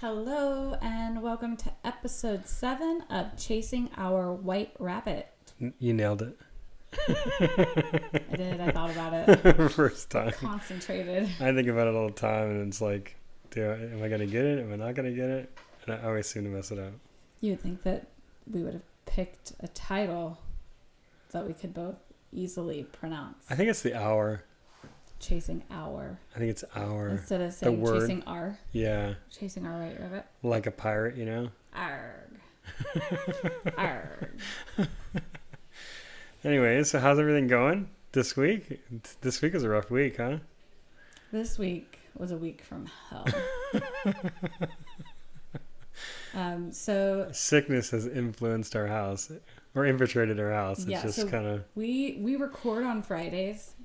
Hello and welcome to episode 7 of Chasing Our White Rabbit. You nailed it. I did. I thought about it. First time. Concentrated. I think about it all the time, and it's like, am I going to get it? Am I not going to get it? And I always seem to mess it up. You would think that we would have picked a title that we could both easily pronounce. I think it's the hour. Chasing Our. I think it's hour. Instead of saying word. Chasing Our. Yeah. Chasing Our White Rabbit. Like a pirate, you know? Arg. Arg. Anyway, so how's everything going this week? This week was a rough week, huh? This week was a week from hell. So sickness has influenced our house or infiltrated our house. It's yeah, just so kind of we record on Fridays,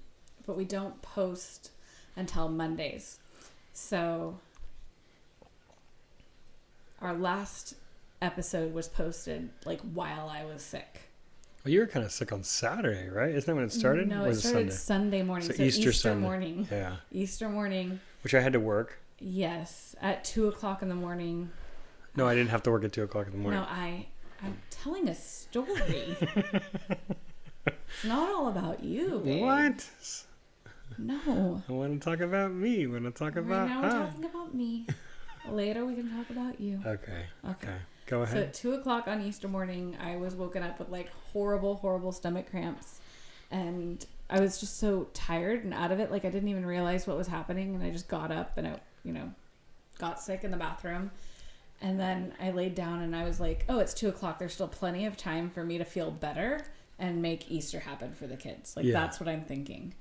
but we don't post until Mondays. So our last episode was posted like while I was sick. Well, you were kind of sick on Saturday, right? Isn't that when it started? No, or it was started Sunday morning. So Easter Sunday. morning. Yeah. Easter morning. Which I had to work. Yes, at 2:00 in the morning. No, I didn't have to work at 2:00 in the morning. No, I'm telling a story. It's not all about you, babe. What? No. I want to talk about me. I want to talk about Right now we're talking about me. Later we can talk about you. Okay. Go So ahead. at 2:00 on Easter morning, I was woken up with like horrible stomach cramps. And I was just so tired and out of it. Like I didn't even realize what was happening. And I just got up and I, got sick in the bathroom. And then I laid down and I was like, oh, it's 2:00. There's still plenty of time for me to feel better and make Easter happen for the kids. Like that's what I'm thinking.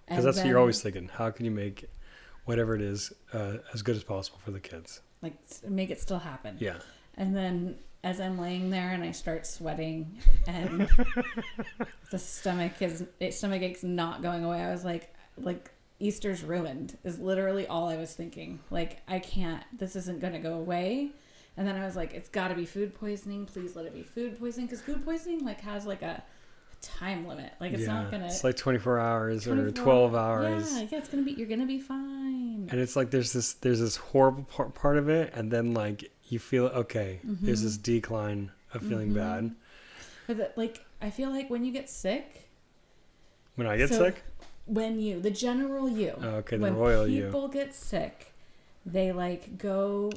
Because that's what you're always thinking. How can you make whatever it is as good as possible for the kids? Like make it still happen. Yeah. And then as I'm laying there and I start sweating and the stomach ache's not going away, I was like Easter's ruined is literally all I was thinking. Like this isn't going to go away. And then I was like, it's got to be food poisoning. Please let it be food poisoning. Because food poisoning has like a time limit. Like it's not going to. It's like 24 hours or 12 hours. Yeah, you're going to be fine. And it's like there's this horrible part of it. And then like you feel, okay, there's this decline of feeling bad. But I feel like when you get sick. When I get sick? The general you. Oh, okay, the royal you. When people get sick, they go,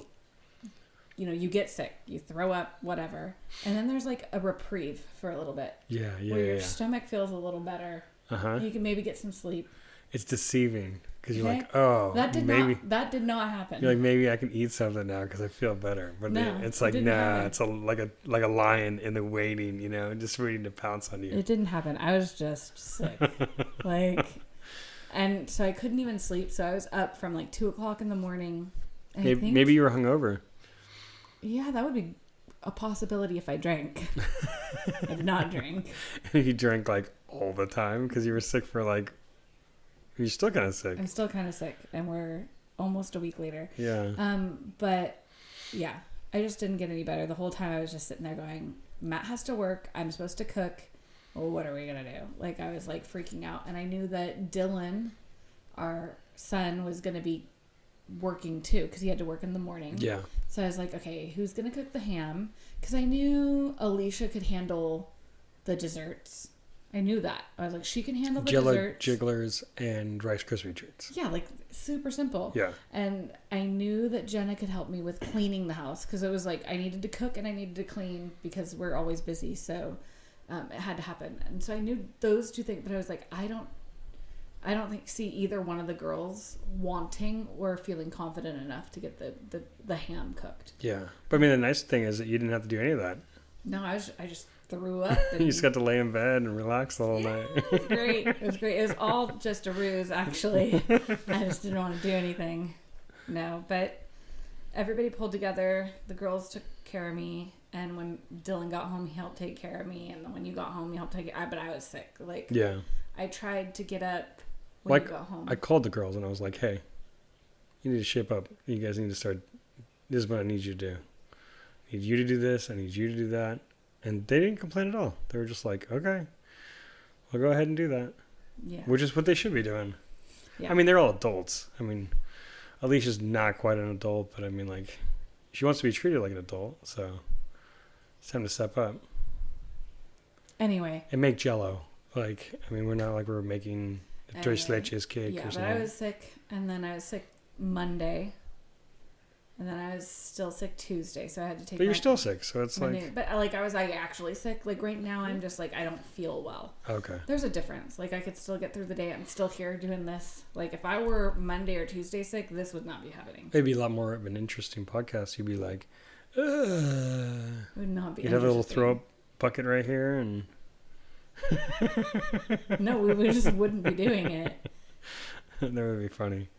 you get sick, you throw up, whatever. And then there's like a reprieve for a little bit. Yeah. Where your stomach feels a little better. Uh-huh. You can maybe get some sleep. It's deceiving because you're like, that did not happen. You're like, maybe I can eat something now because I feel better. But it's like, nah, it's like a lion in the waiting, just waiting to pounce on you. It didn't happen. I was just sick. And so I couldn't even sleep. So I was up from 2:00 in the morning. Maybe you were hungover. Yeah, that would be a possibility if I drank. I did not drink. And you drank all the time because you were sick for you're still kind of sick. I'm still kind of sick, and we're almost a week later. Yeah. But yeah, I just didn't get any better. The whole time I was just sitting there going, Matt has to work. I'm supposed to cook. Well, what are we going to do? I was freaking out. And I knew that Dylan, our son, was going to be working too because he had to work in the morning. Yeah. So I was like, okay, who's going to cook the ham? Because I knew Alicia could handle the desserts. I knew that. I was like, she can handle the desserts. Jigglers and Rice Krispie treats. Yeah, super simple. Yeah. And I knew that Jenna could help me with cleaning the house because it was I needed to cook and I needed to clean because we're always busy. So it had to happen. And so I knew those two things, but I was like, I don't see either one of the girls wanting or feeling confident enough to get the ham cooked. Yeah. But the nice thing is that you didn't have to do any of that. No, I just threw up. And, you just got to lay in bed and relax the whole night. It was great. It was all just a ruse, actually. I just didn't want to do anything. No, but everybody pulled together. The girls took care of me. And when Dylan got home, he helped take care of me. And then when you got home, you helped take care. But I was sick. Yeah. I tried to get up when you got home. I called the girls and I was like, hey, you need to shape up. You guys need to start. This is what I need you to do. I need you to do this. I need you to do that. And they didn't complain at all. They were just like, okay, well, go ahead and do that. Yeah. Which is what they should be doing. Yeah. They're all adults. Alicia's not quite an adult, but she wants to be treated like an adult. So it's time to step up. Anyway. And make Jell-O. Like, I mean, we're not like we're making a tres leches cake or something. Yeah, but I was sick, and then I was sick Monday, and then I was still sick Tuesday, so I had to take. But you're still sick, so it's like. But like, I was actually sick. Like right now, I'm just like I don't feel well. Okay. There's a difference. Like I could still get through the day. I'm still here doing this. Like if I were Monday or Tuesday sick, this would not be happening. It'd be a lot more of an interesting podcast. You'd be like, it would not be. You'd have a little throw up bucket right here, and. No, we just wouldn't be doing it. That would be funny.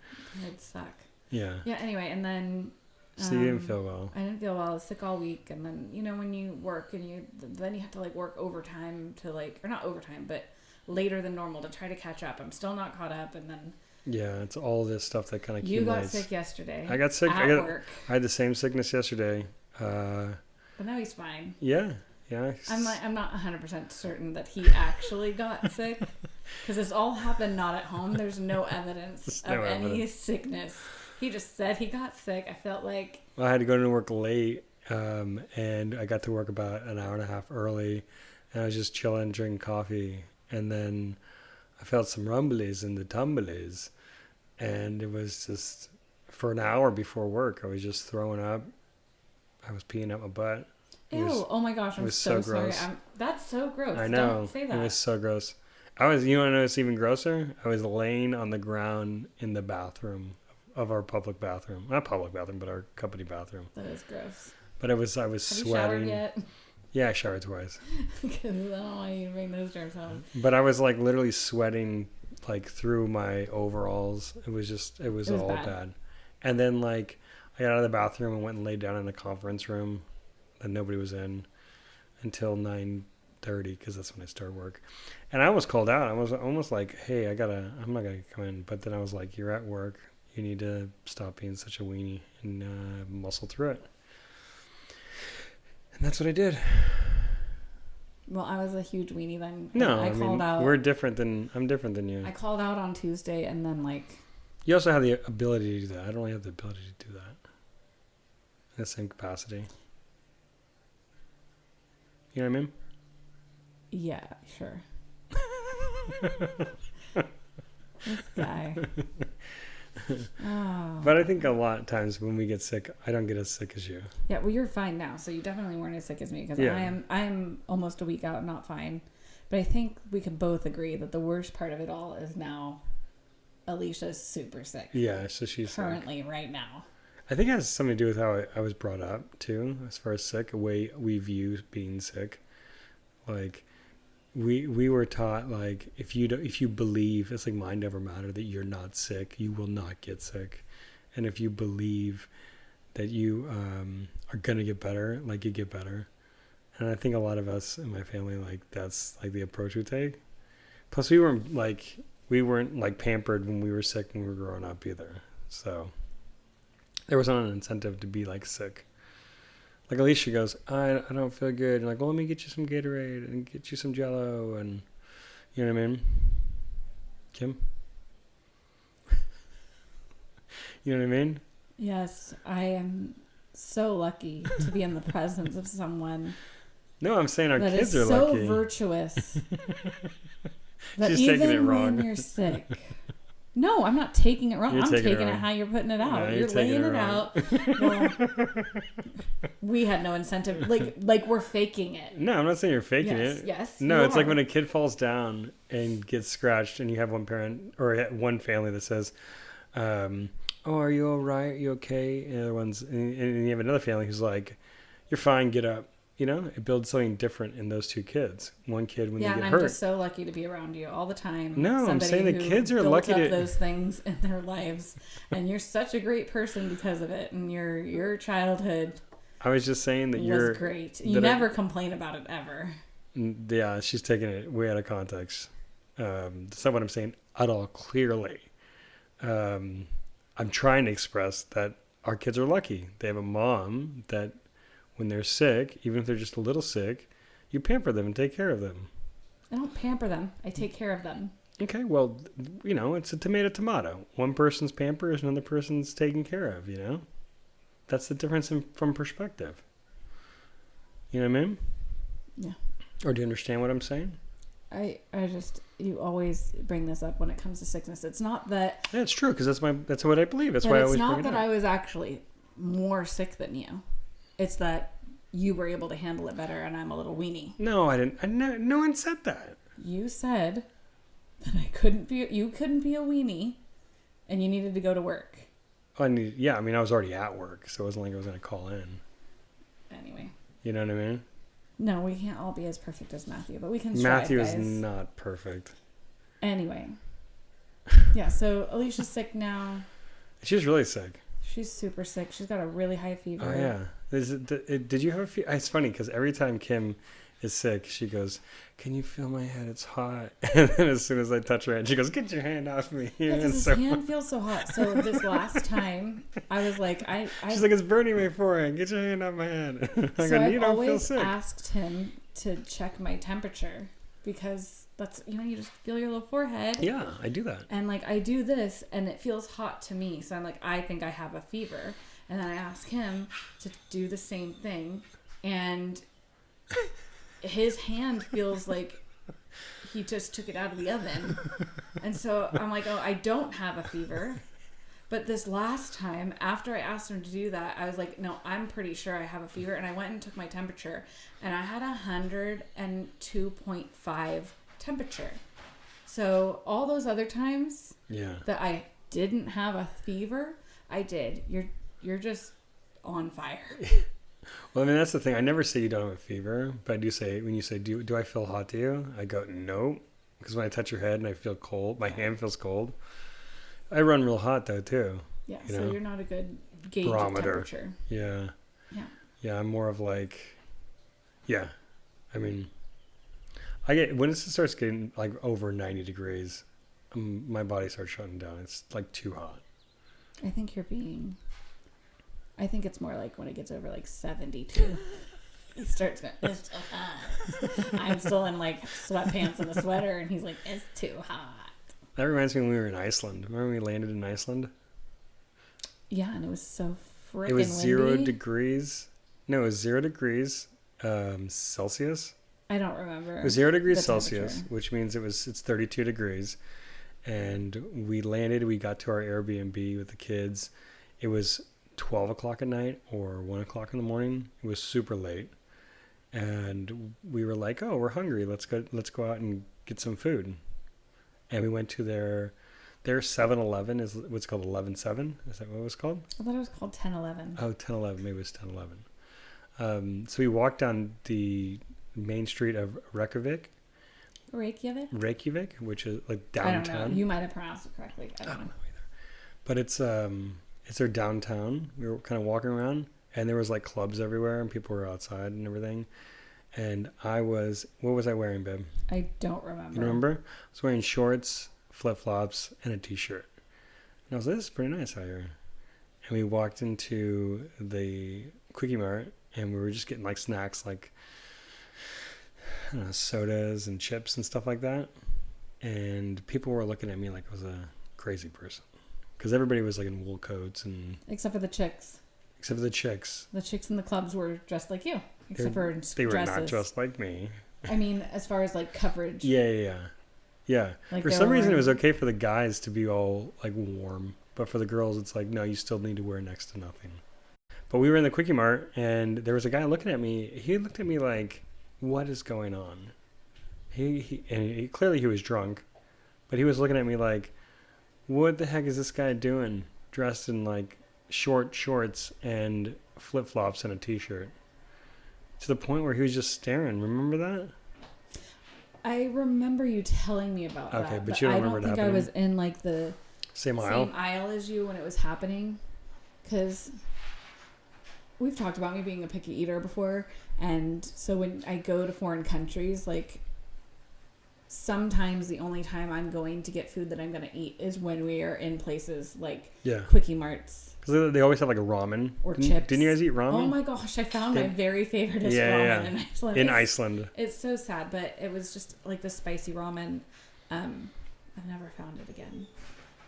It'd suck. Yeah. Yeah. Anyway, and then. So you didn't feel well. I didn't feel well. I was sick all week, and then when you work and then you have to like work overtime to like, or not overtime, but later than normal to try to catch up. I'm still not caught up, and then. Yeah, it's all this stuff that kind of You accumulates. got sick yesterday. I got sick. At work. I had the same sickness yesterday. But now he's fine. Yeah. Yeah. I'm not 100% certain that he actually got sick because this all happened not at home. There's no evidence of any sickness. He just said he got sick. I felt like... Well, I had to go to work late, and I got to work about an hour and a half early, and I was just chilling, drinking coffee, and then I felt some rumblies in the tumblies, and it was just, for an hour before work, I was just throwing up. I was peeing out my butt. Ew, oh my gosh, I'm so sorry. Gross. That's so gross. I know. Don't say that. It was so gross. You want to know what's even grosser? I was laying on the ground in the bathroom of our public bathroom. Not public bathroom, but our company bathroom. That is gross. But I was Have sweating. You showered yet? Yeah, I showered twice. Because I don't want you to bring those germs home. But I was like literally sweating like through my overalls. It was all bad. And then like I got out of the bathroom and went and laid down in a conference room that nobody was in until 9:30 because that's when I started work. And I almost called out. I was almost like, hey, I'm not going to come in. But then I was like, you're at work. You need to stop being such a weenie and muscle through it. And that's what I did. Well, I was a huge weenie then. No, I called out. I'm different than you. I called out on Tuesday and then like... You also have the ability to do that. I don't really have the ability to do that in the same capacity. You know what I mean? Yeah, sure. This guy. Oh. But I think a lot of times when we get sick, I don't get as sick as you. Yeah, well, you're fine now, so you definitely weren't as sick as me because I am almost a week out, not fine. But I think we can both agree that the worst part of it all is now Alicia's super sick. Yeah, so she's currently right now. I think it has something to do with how I was brought up too, as far as sick, the way we view being sick. Like we were taught like if you believe, it's like mind over matter, that you're not sick, you will not get sick. And if you believe that you are gonna get better, like you get better. And I think a lot of us in my family, like that's like the approach we take. Plus we weren't like pampered when we were sick when we were growing up either. So there wasn't an incentive to be like sick. Like Alicia goes, I don't feel good. And like, well, let me get you some Gatorade and get you some Jell-O, and you know what I mean? Kim? You know what I mean? Yes, I am so lucky to be in the presence of someone. No, I'm saying our kids are so lucky. virtuous that She's even taking it wrong. when you're sick. No, I'm not taking it wrong. I'm taking it wrong. how you're putting it out. No, you're laying it out. Well, we had no incentive. Like we're faking it. No, I'm not saying you're faking it. Yes. No, it's like when a kid falls down and gets scratched, and you have one parent or one family that says, "Oh, are you all right? Are you okay?" And the other ones, and you have another family who's like, "You're fine. Get up." You know, it builds something different in those two kids. One kid when they get hurt. Yeah, and I'm just so lucky to be around you all the time. No, I'm saying the kids are lucky to to those things in their lives, and you're such a great person because of it. And your childhood. I was just saying that you're great. You never complain about it ever. Yeah, she's taking it way out of context. That's not what I'm saying at all. Clearly, I'm trying to express that our kids are lucky. They have a mom that, when they're sick, even if they're just a little sick, you pamper them and take care of them. I don't pamper them. I take care of them. Okay, well, it's a tomato. One person's pamper is another person's taken care of, That's the difference from perspective. You know what I mean? Yeah. Or do you understand what I'm saying? I just, you always bring this up when it comes to sickness. It's not that. Yeah, it's true, because that's what I believe. That's why I always bring it up. It's not that I was actually more sick than you. It's that you were able to handle it better and I'm a little weenie. No, I didn't. No one said that. You said that you couldn't be a weenie and you needed to go to work. I was already at work, so it wasn't like I was going to call in. Anyway. You know what I mean? No, we can't all be as perfect as Matthew, but we can strive, Matthew guys. is not perfect. Anyway. Yeah, so Alicia's sick now. She's really sick. She's super sick. She's got a really high fever. Oh, yeah. Did you have a fever? It's funny, because every time Kim is sick, she goes, "Can you feel my head? It's hot." And then as soon as I touch her hand, she goes, "Get your hand off me." Yeah, because his hand feels so hot. So this last time, I was like, she's like, "It's burning my forehead. Get your hand off my head." I've always asked him to check my temperature, because that's, you just feel your little forehead. Yeah, I do that. And like, I do this and it feels hot to me. So I'm like, I think I have a fever. And then I ask him to do the same thing. And his hand feels like he just took it out of the oven. And so I'm like, oh, I don't have a fever. But this last time, after I asked him to do that, I was like, no, I'm pretty sure I have a fever. And I went and took my temperature. And I had 102.5 temperature. So all those other times that I didn't have a fever, I did. You're just on fire. Well, I mean, that's the thing. I never say you don't have a fever, but I do say, when you say, do I feel hot to you? I go, no. Because when I touch your head and I feel cold, my hand feels cold. I run real hot, though, too. Yeah, so you're not a good gauge barometer. of temperature. Yeah. Yeah. Yeah, I'm more of like, I mean, when it starts getting like over 90 degrees, my body starts shutting down. It's like too hot. I think it's more like when it gets over like 72. He starts going, it's too hot. I'm still in like sweatpants and a sweater, and he's like, it's too hot. That reminds me when we were in Iceland. Remember when we landed in Iceland? Yeah, and it was so freaking windy. It was 0 degrees. No, it was 0 degrees Celsius. I don't remember. It was 0 degrees Celsius, which means it's 32 degrees. And we landed. We got to our Airbnb with the kids. It was 12 o'clock at night or 1 o'clock in the morning. It was super late. And we were like, oh, we're hungry. Let's go out and get some food. And we went to their 7-Eleven is what's called 11-7. Is that what it was called? I thought it was called 10-11. Oh, 10-11. Maybe it was 10-11. So we walked down the main street of Reykjavik, which is like downtown. I don't know. You might have pronounced it correctly. I don't know either. But it's their downtown. We were kind of walking around, and there was like clubs everywhere, and people were outside and everything. And what was I wearing, babe? I don't remember. You remember? I was wearing shorts, flip-flops, and a t-shirt. And I was like, this is pretty nice out here. And we walked into the Quickie Mart, and we were just getting like snacks, like, I don't know, sodas and chips and stuff like that. And people were looking at me like I was a crazy person. Because everybody was like in wool coats and... Except for the chicks. The chicks in the clubs were dressed like you. Except for dresses. They were not dressed like me. I mean, as far as like coverage. Yeah. Like for some reason, it was okay for the guys to be all like warm. But for the girls, it's like, no, you still need to wear next to nothing. But we were in the Quickie Mart, and there was a guy looking at me. He looked at me like, what is going on? Clearly he was drunk. But he was looking at me like, what the heck is this guy doing? Dressed in like short shorts and flip-flops and a t-shirt. To the point where he was just staring. Remember that? I remember you telling me about that. Okay, but you don't remember it happening? I don't think I was in like the same aisle as you when it was happening. Because we've talked about me being a picky eater before. And so when I go to foreign countries, like sometimes the only time I'm going to get food that I'm going to eat is when we are in places like Quickie Marts. Because they always have like a ramen. Or chips. Didn't you guys eat ramen? Oh my gosh, I found my very favorite ramen in Iceland. In Iceland. It's so sad, but it was just like the spicy ramen. I've never found it again.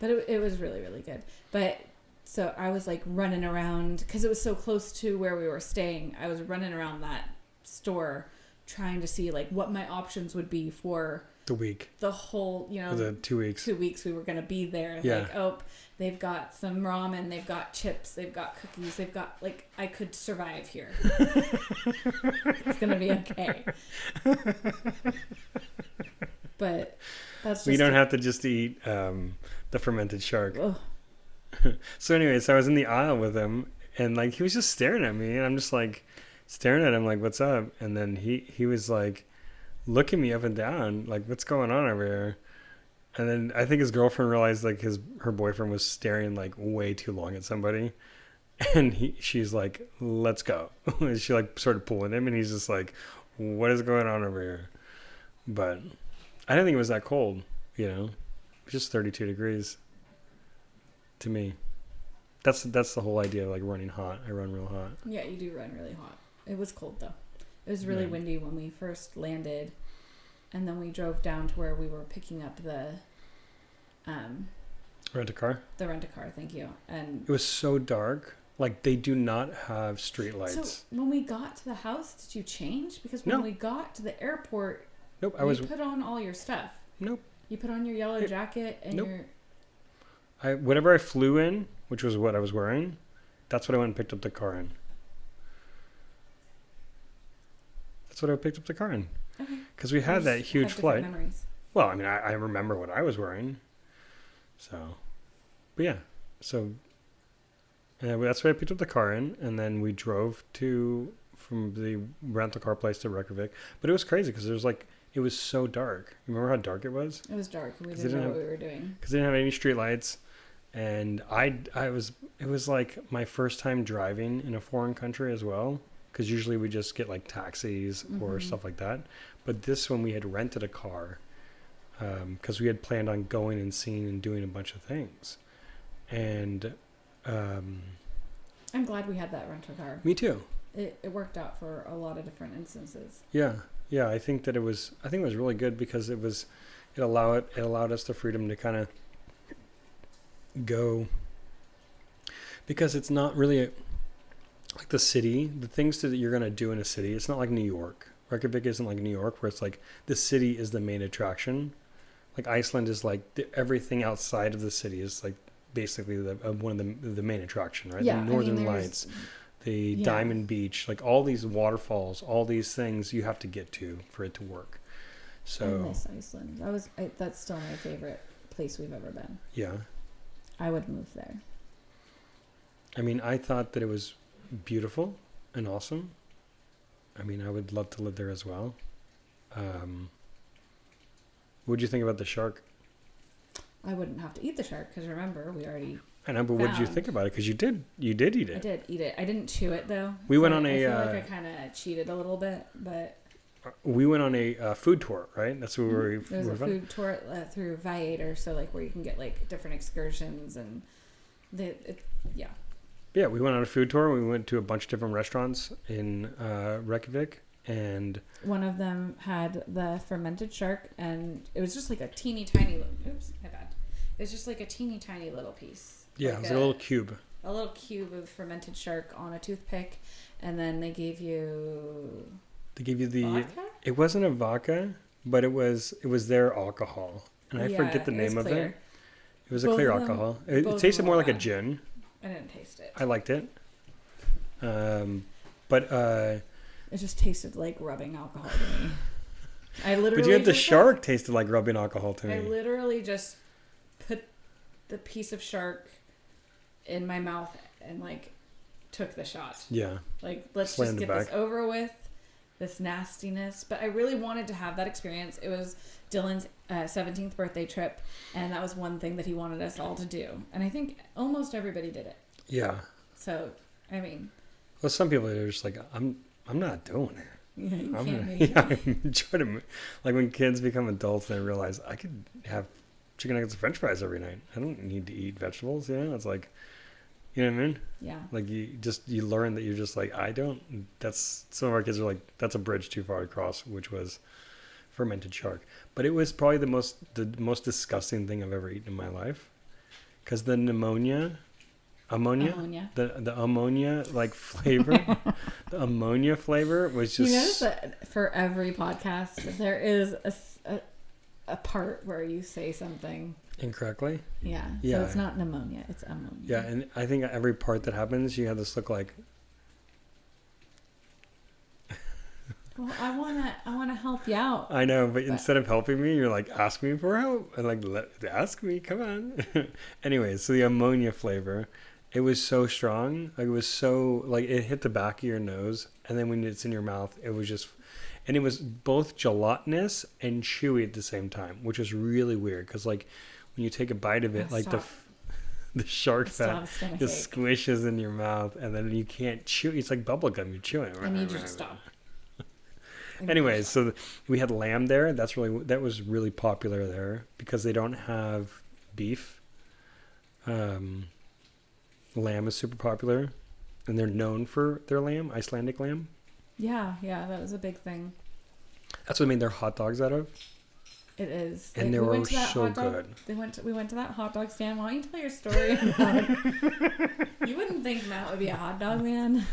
But it was really, really good. But So I was like running around because it was so close to where we were staying. I was running around that store trying to see like what my options would be for the week, the whole, for the 2 weeks. 2 weeks we were going to be there. Yeah. Like, oh, they've got some ramen, they've got chips, they've got cookies, they've got, like, I could survive here. It's going to be okay. But that's just... We don't have to just eat the fermented shark. Ugh. So anyways, I was in the aisle with him, and like he was just staring at me, and I'm just like staring at him like, what's up? And then he was like looking me up and down, like, what's going on over here? And then I think his girlfriend realized like her boyfriend was staring like way too long at somebody, and she's like, let's go. And she like started pulling him, and he's just like, what is going on over here? But I didn't think it was that cold, you know. It was just 32 degrees to me. That's the whole idea of like running hot. I run real hot. Yeah, you do run really hot. It was cold though. It was really windy when we first landed, and then we drove down to where we were picking up the rent-a-car. The rent-a-car, thank you. And it was so dark. Like they do not have street lights. So when we got to the house, did you change? Because when we got to the airport, nope, you put on all your stuff. Nope. You put on your yellow jacket and whatever I flew in, which was what I was wearing, that's what I went and picked up the car in. That's what I picked up the car in. Okay. Because we had that huge flight. Memories. Well, I mean, I remember what I was wearing. So, but yeah. So, that's what I picked up the car in. And then we drove from the rental car place to Reykjavik. But it was crazy because it was so dark. You remember how dark it was? It was dark. We didn't know what we were doing. Because they didn't have any street lights. And it was like my first time driving in a foreign country as well. Because usually we just get like taxis or stuff like that. But this one we had rented a car because we had planned on going and seeing and doing a bunch of things. And I'm glad we had that rental car. Me too. It worked out for a lot of different instances. Yeah. Yeah, I think it was really good because it allowed us the freedom to kind of go, because it's not really like the city, the things that you're going to do in a city. It's not like New York. Reykjavik isn't like New York where it's like the city is the main attraction. Like Iceland is like everything outside of the city is like basically one of the main attraction, right? Yeah, the Northern Lights, the Diamond Beach, like all these waterfalls, all these things you have to get to for it to work. So I miss Iceland. That's still my favorite place we've ever been. Yeah. I would move there. I mean, I thought that it was beautiful and awesome. I mean, I would love to live there as well. What did you think about the shark? I wouldn't have to eat the shark because remember, we already... I know, but what did you think about it? Because you did eat it. I did eat it. I didn't chew it though. We went on I feel like I kind of cheated a little bit, but... We went on a food tour, right? That's what we were... There's a food tour through Viator, so like where you can get like different excursions and... Yeah, we went on a food tour. We went to a bunch of different restaurants in Reykjavik, and one of them had the fermented shark, and it was just like a teeny tiny. Oops, my bad. It was just like a teeny tiny little piece. Yeah, like it was a little cube. A little cube of fermented shark on a toothpick, and then they gave you. They gave you the. Vodka? It wasn't a vodka, but it was their alcohol, and I forget the name of it. It was a clear alcohol. It tasted more like a gin. I didn't taste it. I liked it. But it just tasted like rubbing alcohol to me. But you had the shark tasted like rubbing alcohol to me. I literally just put the piece of shark in my mouth and like took the shot. Yeah. Like, let's just get this over with, this nastiness. But I really wanted to have that experience. It was Dylan's 17th birthday trip, and that was one thing that he wanted us all to do. And I think almost everybody did it. Yeah. So, I mean... Well, some people are just like, I'm not doing it. Yeah, you I'm can't try to, like when kids become adults and they realize I could have chicken nuggets and french fries every night. I don't need to eat vegetables. Yeah, it's like, you know what I mean? Yeah. Like you learn that you're just like, some of our kids are like, that's a bridge too far to cross, which was fermented shark. But it was probably the most disgusting thing I've ever eaten in my life. Because the pneumonia, Ammonia. The ammonia like flavor. The ammonia flavor was just. You notice that for every podcast there is a part where you say something incorrectly. Yeah. Yeah. So it's not pneumonia, it's ammonia. Yeah, and I think every part that happens, you have this look like. Well, I wanna help you out. I know, but instead of helping me, you're like, ask me for help. And like, ask me, come on. Anyway, so the ammonia flavor, it was so strong. Like, it was so, like, it hit the back of your nose. And then when it's in your mouth, it was just, and it was both gelatinous and chewy at the same time, which was really weird. Because, like, when you take a bite of it, like the shark fat just squishes in your mouth. And then you can't chew. It's like bubble gum. You're chewing. I need you to stop. Anyways, so we had lamb there. That was really popular there because they don't have beef. Lamb is super popular, and they're known for their lamb, Icelandic lamb. Yeah, that was a big thing. That's what they made their hot dogs out of. It is, and they were so good. We went to that hot dog stand. Why don't you tell your story? You wouldn't think Matt would be a hot dog man.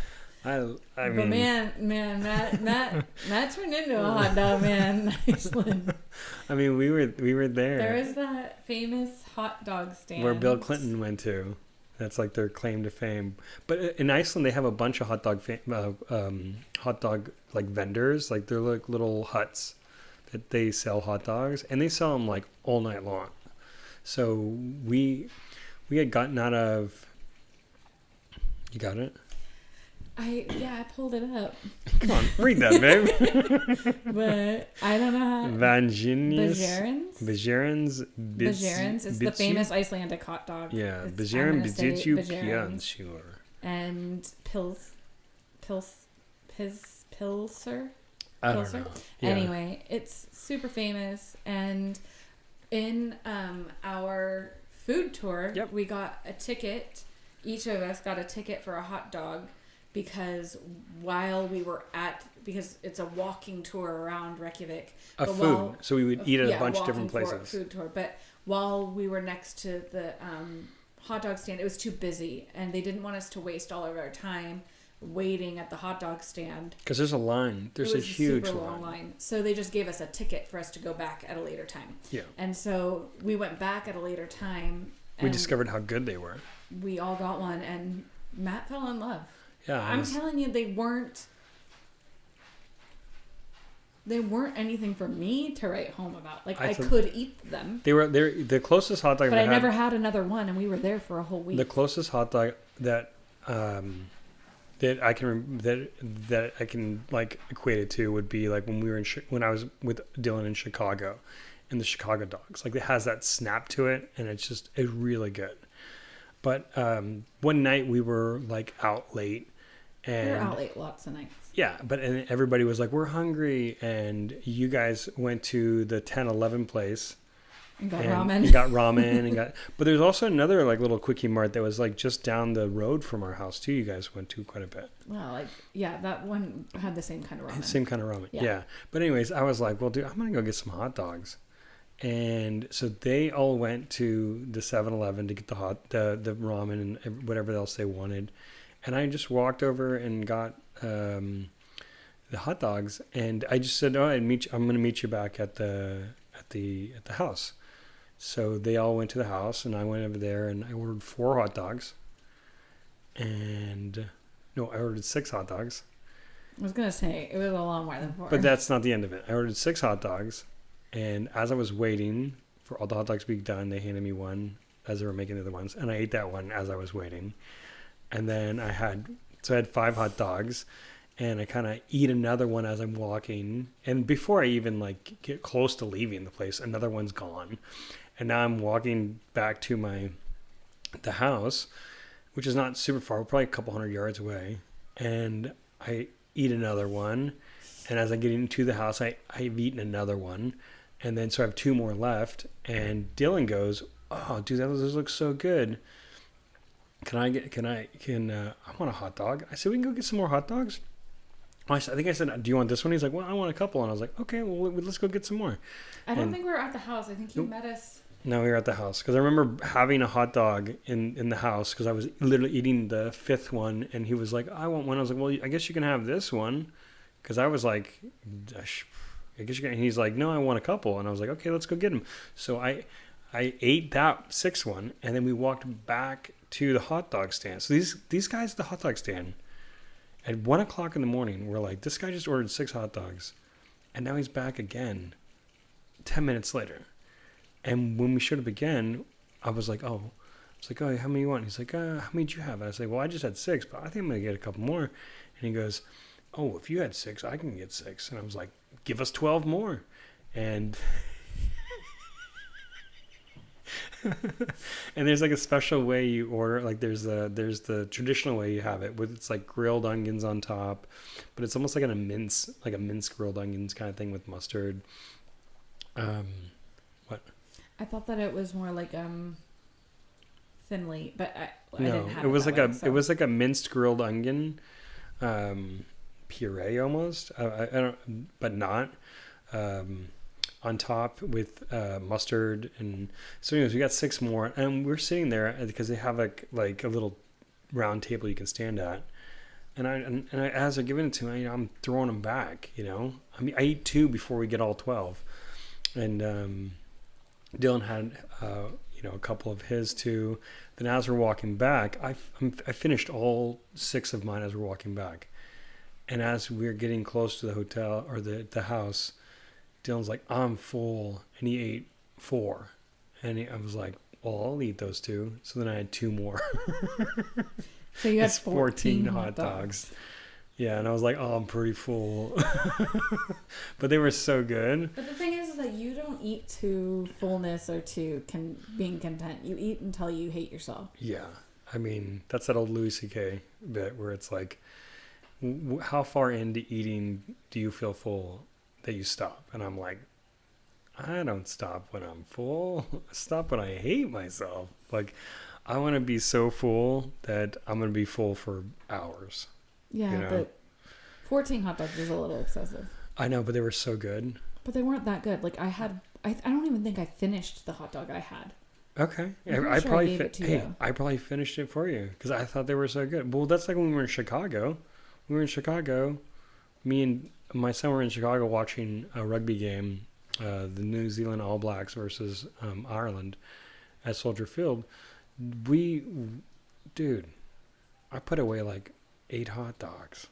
I mean, but man, Matt turned into a hot dog man in Iceland. I mean, we were there. There is that famous hot dog stand where Bill Clinton went to. That's like their claim to fame. But in Iceland, they have a bunch of hot dog like vendors. Like they're like little huts that they sell hot dogs, and they sell them like all night long. So we had gotten out of. You got it? I pulled it up. Come on, read that, babe. But I don't know how. Bajarans. It's the famous Icelandic hot dog. Yeah, Bajaran Bidju. And Pilser. I don't know. Yeah. Anyway, it's super famous, and in our food tour, we got a ticket. Each of us got a ticket for a hot dog. Because because it's a walking tour around Reykjavik. So we would eat at a bunch of different places. Food tour. But while we were next to the hot dog stand, it was too busy. And they didn't want us to waste all of our time waiting at the hot dog stand. Because there's a line. There's a huge super long line. So they just gave us a ticket for us to go back at a later time. Yeah. And so we went back at a later time. We discovered how good they were. We all got one. And Matt fell in love. Yeah, I'm telling you, they weren't anything for me to write home about. Like I could eat them. They're the closest hot dog. But I never had another one, and we were there for a whole week. The closest hot dog that I can like equate it to would be like when I was with Dylan in Chicago, and the Chicago dogs. Like it has that snap to it, and it's really good. But one night we were like out late. And we were out late lots of nights. Yeah, and everybody was like, we're hungry. And you guys went to the 10-11 place. And got ramen. But there's also another like little quickie mart that was like just down the road from our house too. You guys went to quite a bit. Well, that one had the same kind of ramen. Same kind of ramen, yeah. But anyways, I was like, well, dude, I'm going to go get some hot dogs. And so they all went to the 7-Eleven to get the ramen and whatever else they wanted. And I just walked over and got the hot dogs. And I just said, I'm going to meet you back at the house. So they all went to the house, and I went over there, and I ordered 4 hot dogs. I ordered 6 hot dogs. I was going to say, it was a lot more than 4. But that's not the end of it. I ordered 6 hot dogs. And as I was waiting for all the hot dogs to be done, they handed me one as they were making the other ones. And I ate that one as I was waiting. And then I had 5 hot dogs. And I kind of eat another one as I'm walking. And before I even like get close to leaving the place, another one's gone. And now I'm walking back to the house, which is not super far, probably a couple 100 yards away. And I eat another one. And as I get into the house, I've eaten another one. And then so I have 2 more left. And Dylan goes, "Oh, dude, those look so good. I want a hot dog." I said, "We can go get some more hot dogs." I think I said, "Do you want this one?" He's like, "Well, I want a couple." And I was like, "Okay, well, let's go get some more." I don't think we were at the house. I think you met us. No, we were at the house because I remember having a hot dog in the house because I was literally eating the fifth one, and he was like, "I want one." I was like, "Well, I guess you can have this one," because I was like, "I guess you can." And he's like, "No, I want a couple," and I was like, "Okay, let's go get them." So I ate that sixth one, and then we walked back to the hot dog stand. So these guys at the hot dog stand at 1:00 in the morning were like, "This guy just ordered 6 hot dogs, and now he's back again 10 minutes later." And when we showed up again, I was like, "Oh, how many you want?" He's like, "How many did you have?" And I was like, "Well, I just had 6, but I think I'm gonna get a couple more." And he goes, "Oh, if you had 6, I can get 6." And I was like, "Give us 12 more." And and there's like a special way you order. Like there's the traditional way you have it with it's like grilled onions on top, but it's almost like a minced grilled onions kind of thing with mustard. What? I thought that it was more like thinly, but I No, didn't have it was it was like a minced grilled onion puree almost. I don't, but not on top with mustard. And so anyways, we got 6 more, and we're sitting there because they have like a little round table you can stand at. And I as they're giving it to me, I'm throwing them back. I mean, I eat 2 before we get all 12, and Dylan had a couple of his too. Then as we're walking back, I finished all 6 of mine as we're walking back. And as we're getting close to the hotel or the house, Dylan's like, "I'm full," and he ate 4. And I was like, "Well, I'll eat those 2." So then I had 2 more. So you had It's 14 hot dogs. Yeah, and I was like, "Oh, I'm pretty full." But they were so good. But the thing is that you don't eat to fullness or to being content. You eat until you hate yourself. Yeah. I mean, that's that old Louis C.K. bit where it's like, how far into eating do you feel full that you stop? And I'm like, I don't stop when I'm full. I stop when I hate myself. Like, I want to be so full that I'm going to be full for hours. Yeah, but 14 hot dogs is a little excessive. I know, but they were so good. But they weren't that good. Like I don't even think I finished the hot dog I had. Okay. I probably finished it for you because I thought they were so good. Well, that's like when we were in Chicago. We were in Chicago. Me and my son were in Chicago watching a rugby game, the New Zealand All Blacks versus Ireland at Soldier Field. I put away like 8 hot dogs.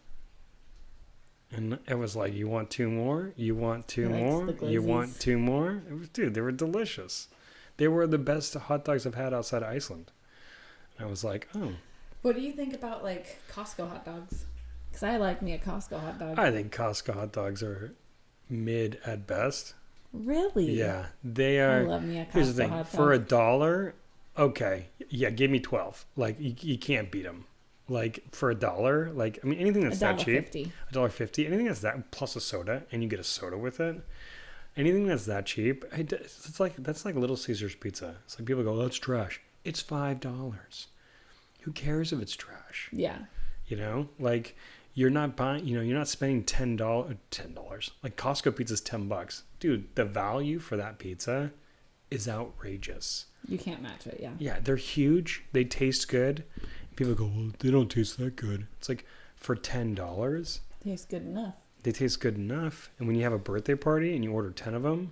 And it was like, "You want 2 more? You want 2 more? You want 2 more?" It was, dude, they were delicious. They were the best hot dogs I've had outside of Iceland. And I was like, "Oh." What do you think about like Costco hot dogs? Because I like me a Costco hot dog. I think Costco hot dogs are mid at best. Really? Yeah, they are. I love me a Costco Here's the thing: hot dog. for $1, okay, yeah, give me 12. Like you can't beat them. Like for $1, like I mean anything that's that cheap, $1.50, anything that's that plus a soda, and you get a soda with it. Anything that's that cheap, it's like that's like Little Caesars pizza. It's like people go, "That's trash." It's $5. Who cares if it's trash? Yeah. Like you're not buying. You're not spending $10. Like Costco pizza's $10, dude. The value for that pizza is outrageous. You can't match it. Yeah. Yeah, they're huge. They taste good. People go, "Well, they don't taste that good." It's like for $10, Tastes good enough. they taste good enough. And when you have a birthday party and you order 10 of them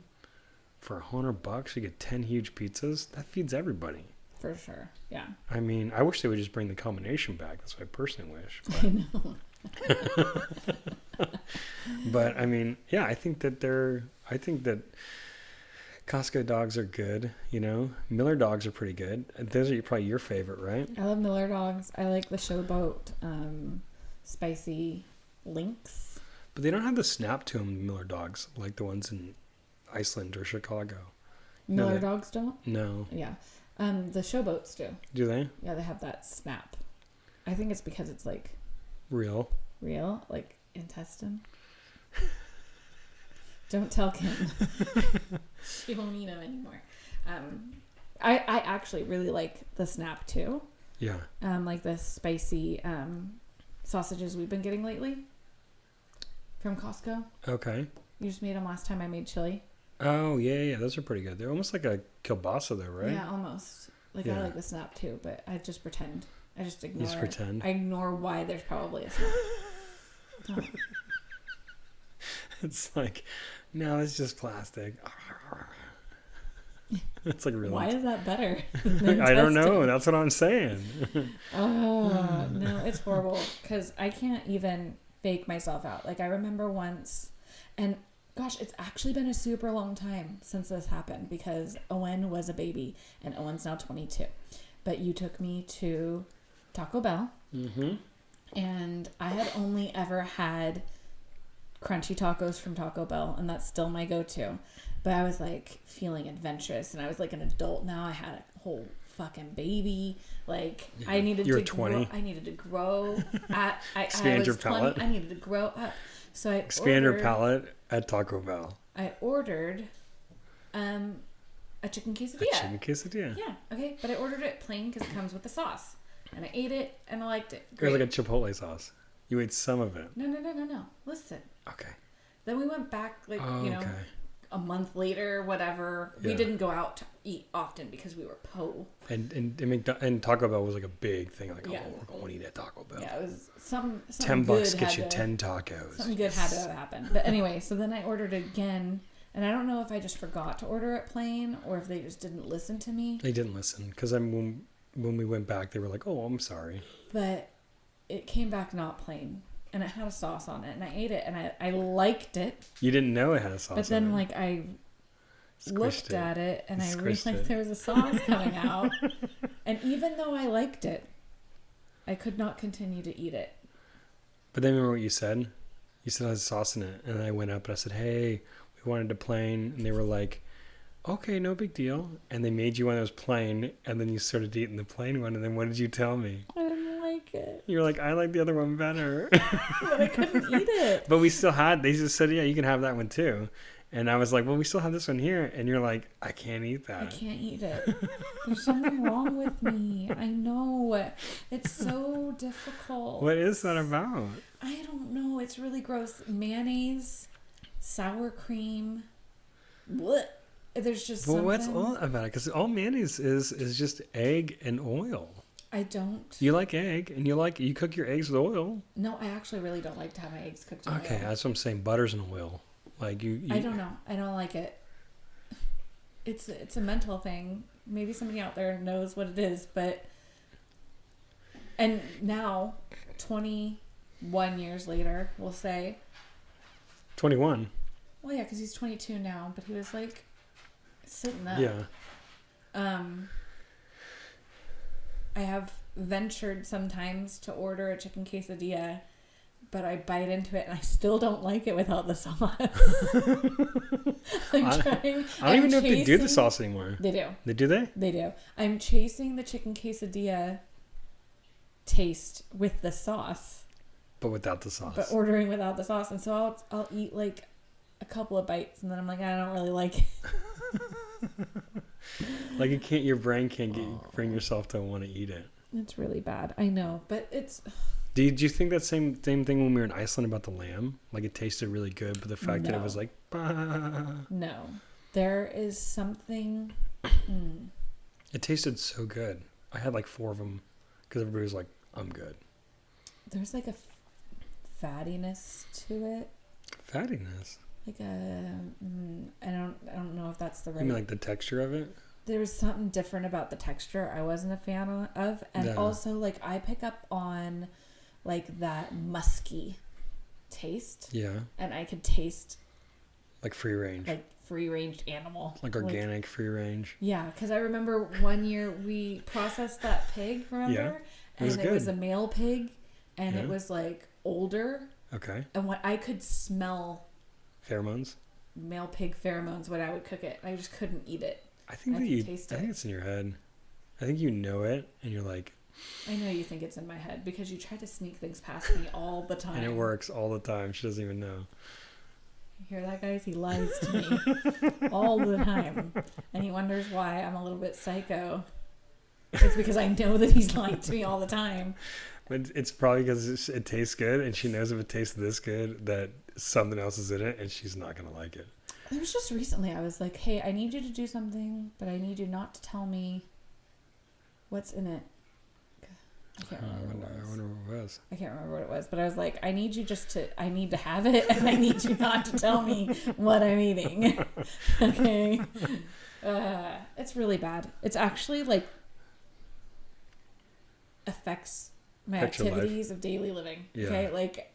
for $100, you get 10 huge pizzas. That feeds everybody. For sure. Yeah. I mean, I wish they would just bring the combination back. That's what I personally wish. I know. But I mean, yeah, I think that Costco dogs are good, Miller dogs are pretty good. Those are probably your favorite, right? I love Miller dogs. I like the Showboat spicy links. But they don't have the snap to them, Miller dogs, like the ones in Iceland or Chicago. Miller dogs don't? No. Yeah. The Showboats do. Do they? Yeah, they have that snap. I think it's because it's like... Real? Like intestine. Don't tell Kim. She won't eat them anymore. I actually really like the snap too. Yeah. Like the spicy sausages we've been getting lately from Costco. Okay. You just made them last time I made chili. Oh, yeah. Those are pretty good. They're almost like a kielbasa though, right? Yeah, almost. Like, Yeah. I like the snap too, but I just pretend. I just ignore Just it. pretend. I ignore why there's probably a snap. Don't. It's like, no, it's just plastic. It's like really. Why is that better? I don't know. That's what I'm saying. Oh, no, it's horrible because I can't even fake myself out. Like, I remember once, and gosh, it's actually been a super long time since this happened because Owen was a baby and Owen's now 22. But you took me to Taco Bell, and I had only ever had crunchy tacos from Taco Bell, and that's still my go-to. But I was like feeling adventurous, and I was like an adult now. I had a whole fucking baby. Like, Yeah. I needed You were to 20. grow. I needed to grow. Expand I your was 20. palate. I needed to grow up. So I Expand your ordered, palate at Taco Bell. I ordered a chicken quesadilla. A chicken quesadilla. Yeah, okay. But I ordered it plain because it comes with the sauce. And I ate it, and I liked it. It Great. was like a Chipotle sauce. You ate some of it. No. Listen. Okay. Then we went back, like, Okay. a month later, whatever. Yeah. We didn't go out to eat often because we were po. And Taco Bell was like a big thing. Like, Yeah. oh, we're going to eat at Taco Bell. Yeah, it was some $10 good gets had you to- 10 tacos. Something good had to happen. But anyway, so then I ordered again, and I don't know if I just forgot to order it plain or if they just didn't listen to me. They didn't listen because when we went back, they were like, "Oh, I'm sorry." But it came back not plain, and it had a sauce on it, and I ate it, and I liked it. You didn't know it had a sauce. But then, on it. like, I looked at it, and I Squished realized it. there was a sauce coming out. And even though I liked it, I could not continue to eat it. But then remember what you said? You said it has sauce in it, and I went up and I said, "Hey, we wanted to plain," and they were like, "Okay, no big deal." And they made you one that was plain, and then you started eating the plain one. And then what did you tell me? I didn't like it, You were like, "I like the other one better." but I couldn't eat it. But we still had. They just said, "Yeah, you can have that one too." And I was like, "Well, we still have this one here." And you're like, "I can't eat that." I can't eat it. There's something wrong with me. I know. It's so difficult. What is that about? I don't know. It's really gross. Mayonnaise, sour cream. Blech. There's just Well, something. what's all about it? Because all mayonnaise is just egg and oil. I don't. You like egg, and you cook your eggs with oil. No, I actually really don't like to have my eggs cooked in Okay, oil. that's what I'm saying. Butter's and oil. Like you. I don't know. I don't like it. It's a mental thing. Maybe somebody out there knows what it is, but and now 21 years later, we'll say, 21. well, yeah, because he's 22 now, but he was like sitting up. Yeah. I have ventured sometimes to order a chicken quesadilla, but I bite into it and I still don't like it without the sauce. I'm trying. I don't even know if they do the sauce anymore. They do. They do they? They do. I'm chasing the chicken quesadilla taste with the sauce, But without the sauce. but ordering without the sauce. And so I'll eat like a couple of bites, and then I'm like, I don't really like it. Like your brain can't bring yourself to want to eat it. It's really bad. I know, but it's. Did you think that same thing when we were in Iceland about the lamb? Like it tasted really good, but the fact that it was like, bah. No, there is something. It tasted so good. I had like 4 of them because everybody was like, "I'm good." There's like a fattiness to it, Fattiness. like a. I don't know if that's the right. You mean like the texture of it? There was something different about the texture I wasn't a fan of, and Yeah. also like I pick up on like that musky taste, Yeah. and I could taste Like free range. like free range animal, Like organic free range. Yeah, because I remember one year we processed that pig, remember? Yeah, and was it was good. a male pig, and Yeah. it was like older, Okay. and what I could smell Pheromones. male pig pheromones when I would cook it. I just couldn't eat it. I think I that can you. taste I think it. it's in your head. I think you know it, and you're like, I know you think it's in my head because you try to sneak things past me all the time. and it works all the time. She doesn't even know. You hear that, guys? He lies to me all the time, and he wonders why I'm a little bit psycho. It's because I know that he's lying to me all the time. But it's probably because it tastes good, and she knows if it tastes this good that something else is in it, and she's not gonna like it. It was just recently I was like, hey, I need you to do something, but I need you not to tell me what's in it. I can't remember I wonder what it was. I can't remember what it was, but I was like, I need to have it, and I need you not to tell me what I'm eating. Okay. It's really bad. It's actually like affects my activities of daily living. Yeah. Okay. Like,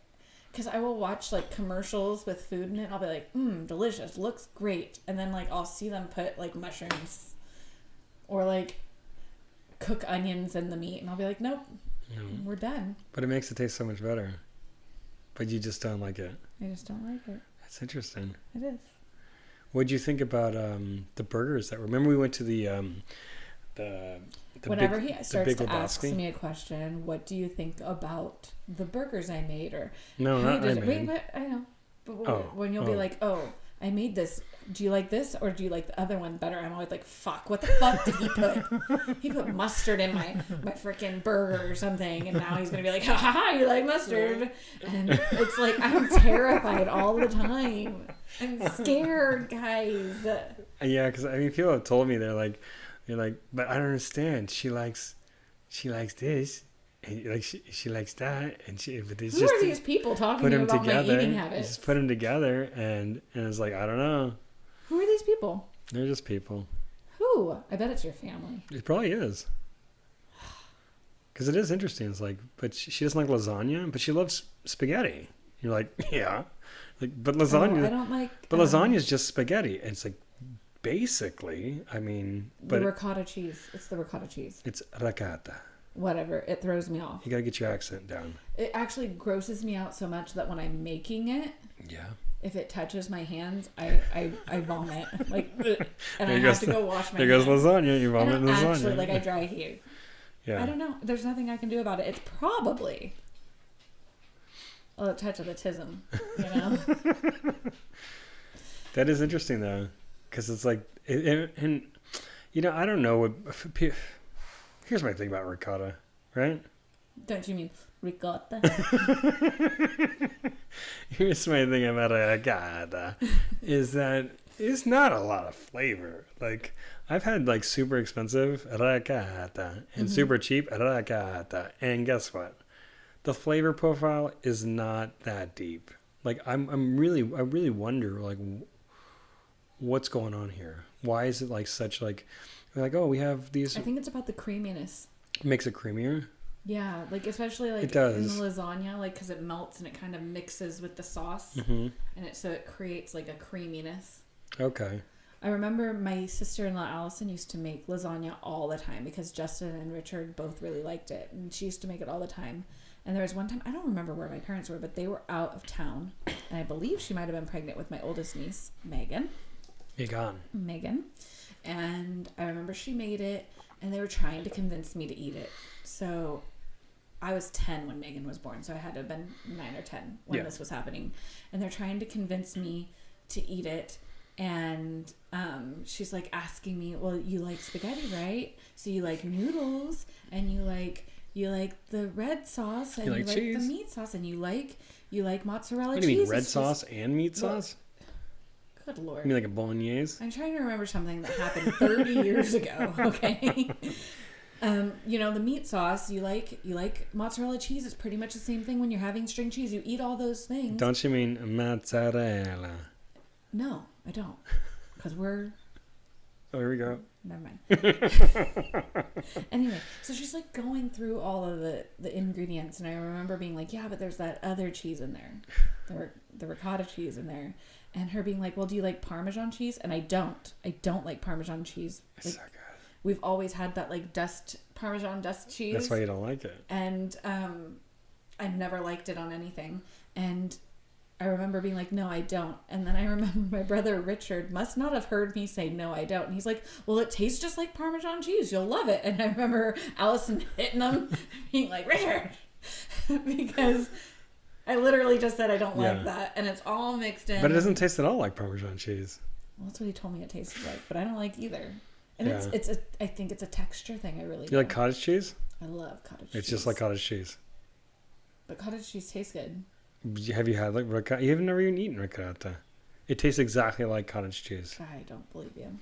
because I will watch like commercials with food in it. I'll be like, delicious, looks great. And then like I'll see them put like mushrooms or like cook onions in the meat, and I'll be like, nope, we're done. But it makes it taste so much better. But you just don't like it. I just don't like it. That's interesting. It is. What'd you think about the burgers that? Remember we went to the whenever he starts to ask me a question, what do you think about the burgers I made? Or no, not I made. But I know. But when you'll be like, oh, I made this. Do you like this or do you like the other one better? I'm always like, fuck, what the fuck did he put? He put mustard in my freaking burger or something, and now he's going to be like, ha ha ha, you like mustard? And it's like, I'm terrified all the time. I'm scared, guys. Yeah, because I mean, people have told me they're like, but I don't understand. She likes this, and like she likes that, and but it's who are these people talking to you about my eating habits? Just put them together, and it's like, I don't know. Who are these people? They're just people. Who? I bet it's your family. It probably is. Because it is interesting. It's like, but she doesn't like lasagna, but she loves spaghetti. You're like, yeah, like, but lasagna. I don't like. But lasagna is just spaghetti, and it's like, basically, I mean, the ricotta cheese. It's the ricotta cheese. It's ricotta. Whatever. It throws me off. You gotta get your accent down. It actually grosses me out so much that when I'm making it, yeah, if it touches my hands, I vomit. Like, and I have to go wash my hands. There goes lasagna. You vomit lasagna. Actually, like, I dry heave. Yeah. I don't know. There's nothing I can do about it. It's probably a touch of autism, you know? That is interesting, though. Because it's like, and, you know, I don't know what, here's my thing about ricotta, right? Don't you mean ricotta? Here's my thing about ricotta, is that it's not a lot of flavor. Like, I've had like super expensive ricotta and super cheap ricotta, and guess what? The flavor profile is not that deep. Like, I really wonder, like, what's going on here? Why is it like such like, we're like, oh, we have these. I think it's about the creaminess. Makes it creamier. Yeah, like especially like it does. in the lasagna, like because it melts and it kind of mixes with the sauce, and so it creates like a creaminess. Okay. I remember my sister-in-law Allison used to make lasagna all the time because Justin and Richard both really liked it, and she used to make it all the time. And there was one time, I don't remember where my parents were, but they were out of town, and I believe she might have been pregnant with my oldest niece, Megan. Megan. And I remember she made it, and they were trying to convince me to eat it. So I was 10 when Megan was born, so I had to have been 9 or 10 when this was happening. And they're trying to convince me to eat it. And she's like asking me, well, you like spaghetti, right? So you like noodles, and you like the red sauce, and you like the meat sauce, and you like mozzarella cheese. What do you mean, red sauce and meat sauce? Good Lord. You mean like a bolognese? I'm trying to remember something that happened 30 years ago, okay? You know, the meat sauce, you like mozzarella cheese. It's pretty much the same thing when you're having string cheese. You eat all those things. Don't you mean mozzarella? No, I don't. Because we're... Oh, here we go. Never mind. Anyway, so she's like going through all of the ingredients, and I remember being like, yeah, but there's that other cheese in there. The ricotta cheese in there. And her being like, well, do you like Parmesan cheese? And I don't like Parmesan cheese. Like, so good. We've always had that like Parmesan dust cheese. That's why you don't like it. And I've never liked it on anything. And I remember being like, no, I don't. And then I remember my brother Richard must not have heard me say, no, I don't. And he's like, well, it tastes just like Parmesan cheese. You'll love it. And I remember Allison hitting him, being like, Richard, because I literally just said I don't like that. And it's all mixed in. But it doesn't taste at all like Parmesan cheese. Well, that's what he told me it tasted like. But I don't like either. And I think it's a texture thing. I really do. You like cottage cheese? I love cottage cheese. It's just like cottage cheese. But cottage cheese tastes good. Have you had like ricotta? You've never even eaten ricotta. It tastes exactly like cottage cheese. I don't believe you.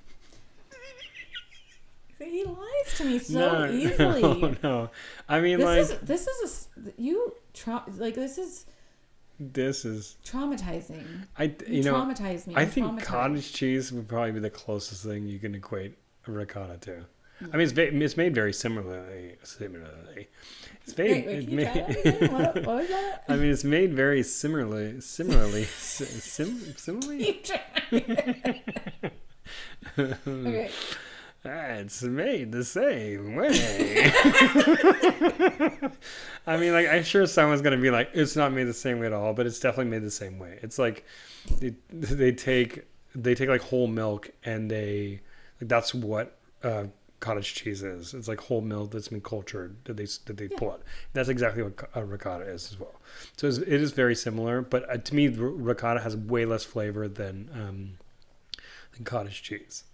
He lies to me so easily. No. I mean, this like... this is This is traumatizing. You know, traumatize me. I think cottage cheese would probably be the closest thing you can equate a ricotta to. Yeah. I mean, it's made very similarly. It's made. What was that? I mean, it's made very similarly. Similarly. Okay. It's made the same way. I mean, like, I'm sure someone's gonna be like, it's not made the same way at all, but it's definitely made the same way. It's like they take like whole milk and that's what cottage cheese is. It's like whole milk that's been cultured that they pull out. That's exactly what a ricotta is as well. So it is very similar, but to me, ricotta has way less flavor than cottage cheese.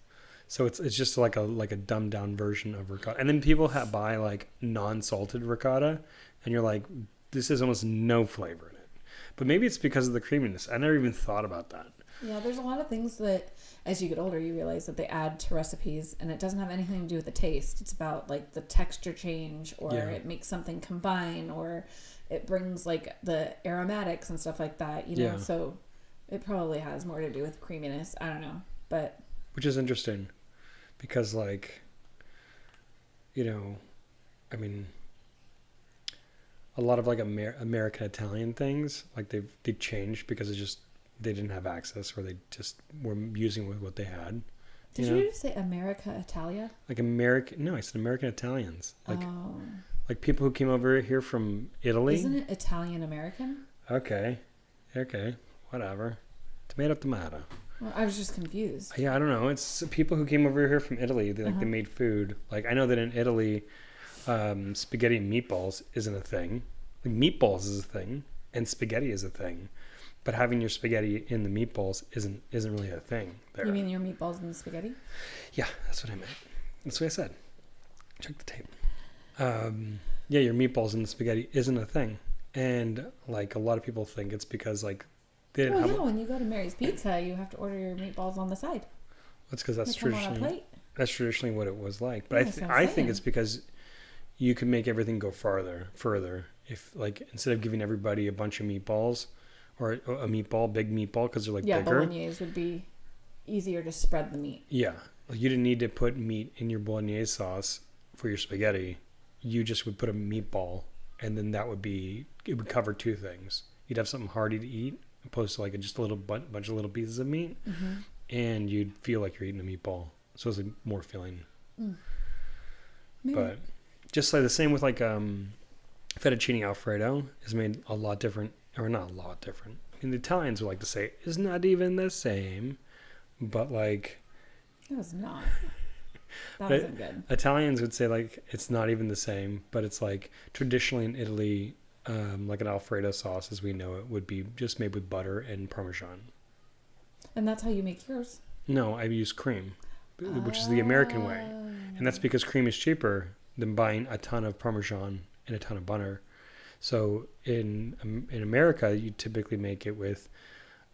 So it's just like a dumbed down version of ricotta. And then people buy like non-salted ricotta, and you're like, this is almost no flavor in it. But maybe it's because of the creaminess. I never even thought about that. Yeah, there's a lot of things that as you get older you realize that they add to recipes, and it doesn't have anything to do with the taste. It's about like the texture change, or it makes something combine, or it brings like the aromatics and stuff like that, you know. Yeah. So it probably has more to do with creaminess. I don't know, but which is interesting because, like, you know, I mean, a lot of like American Italian things, like they've changed because they didn't have access, or they just were using with what they had. Did you just say America Italia? Like no, I said American Italians. Like people who came over here from Italy. Isn't it Italian American? Okay, whatever. Tomato. Well, I was just confused. Yeah, I don't know. It's people who came over here from Italy. They made food. Like, I know that in Italy, spaghetti and meatballs isn't a thing. Like, meatballs is a thing, and spaghetti is a thing. But having your spaghetti in the meatballs isn't really a thing there. You mean your meatballs in the spaghetti? Yeah, that's what I meant. That's what I said. Check the tape. Yeah, your meatballs in the spaghetti isn't a thing. And, like, a lot of people think it's because, like, they didn't have... when you go to Mary's Pizza, you have to order your meatballs on the side. That's because that's traditionally what it was like. But I think it's because you can make everything go further. If, like, instead of giving everybody a bunch of meatballs, or a big meatball, because they're, like, bigger. Yeah, bolognese would be easier to spread the meat. Yeah. Like, you didn't need to put meat in your bolognese sauce for your spaghetti. You just would put a meatball, and then it would cover two things. You'd have something hearty to eat, opposed to like just a little bunch of little pieces of meat, and you'd feel like you're eating a meatball. So it's like more filling. But just like the same with like fettuccine Alfredo is made a lot different, or not a lot different. I mean, the Italians would like to say it's not even the same, but like it was not. That wasn't good. Italians would say like it's not even the same, but it's like traditionally in Italy. Like an Alfredo sauce as we know it would be just made with butter and Parmesan. And that's how you make yours? No, I use cream, which is the American way. And that's because cream is cheaper than buying a ton of Parmesan and a ton of butter. So in America, you typically make it with,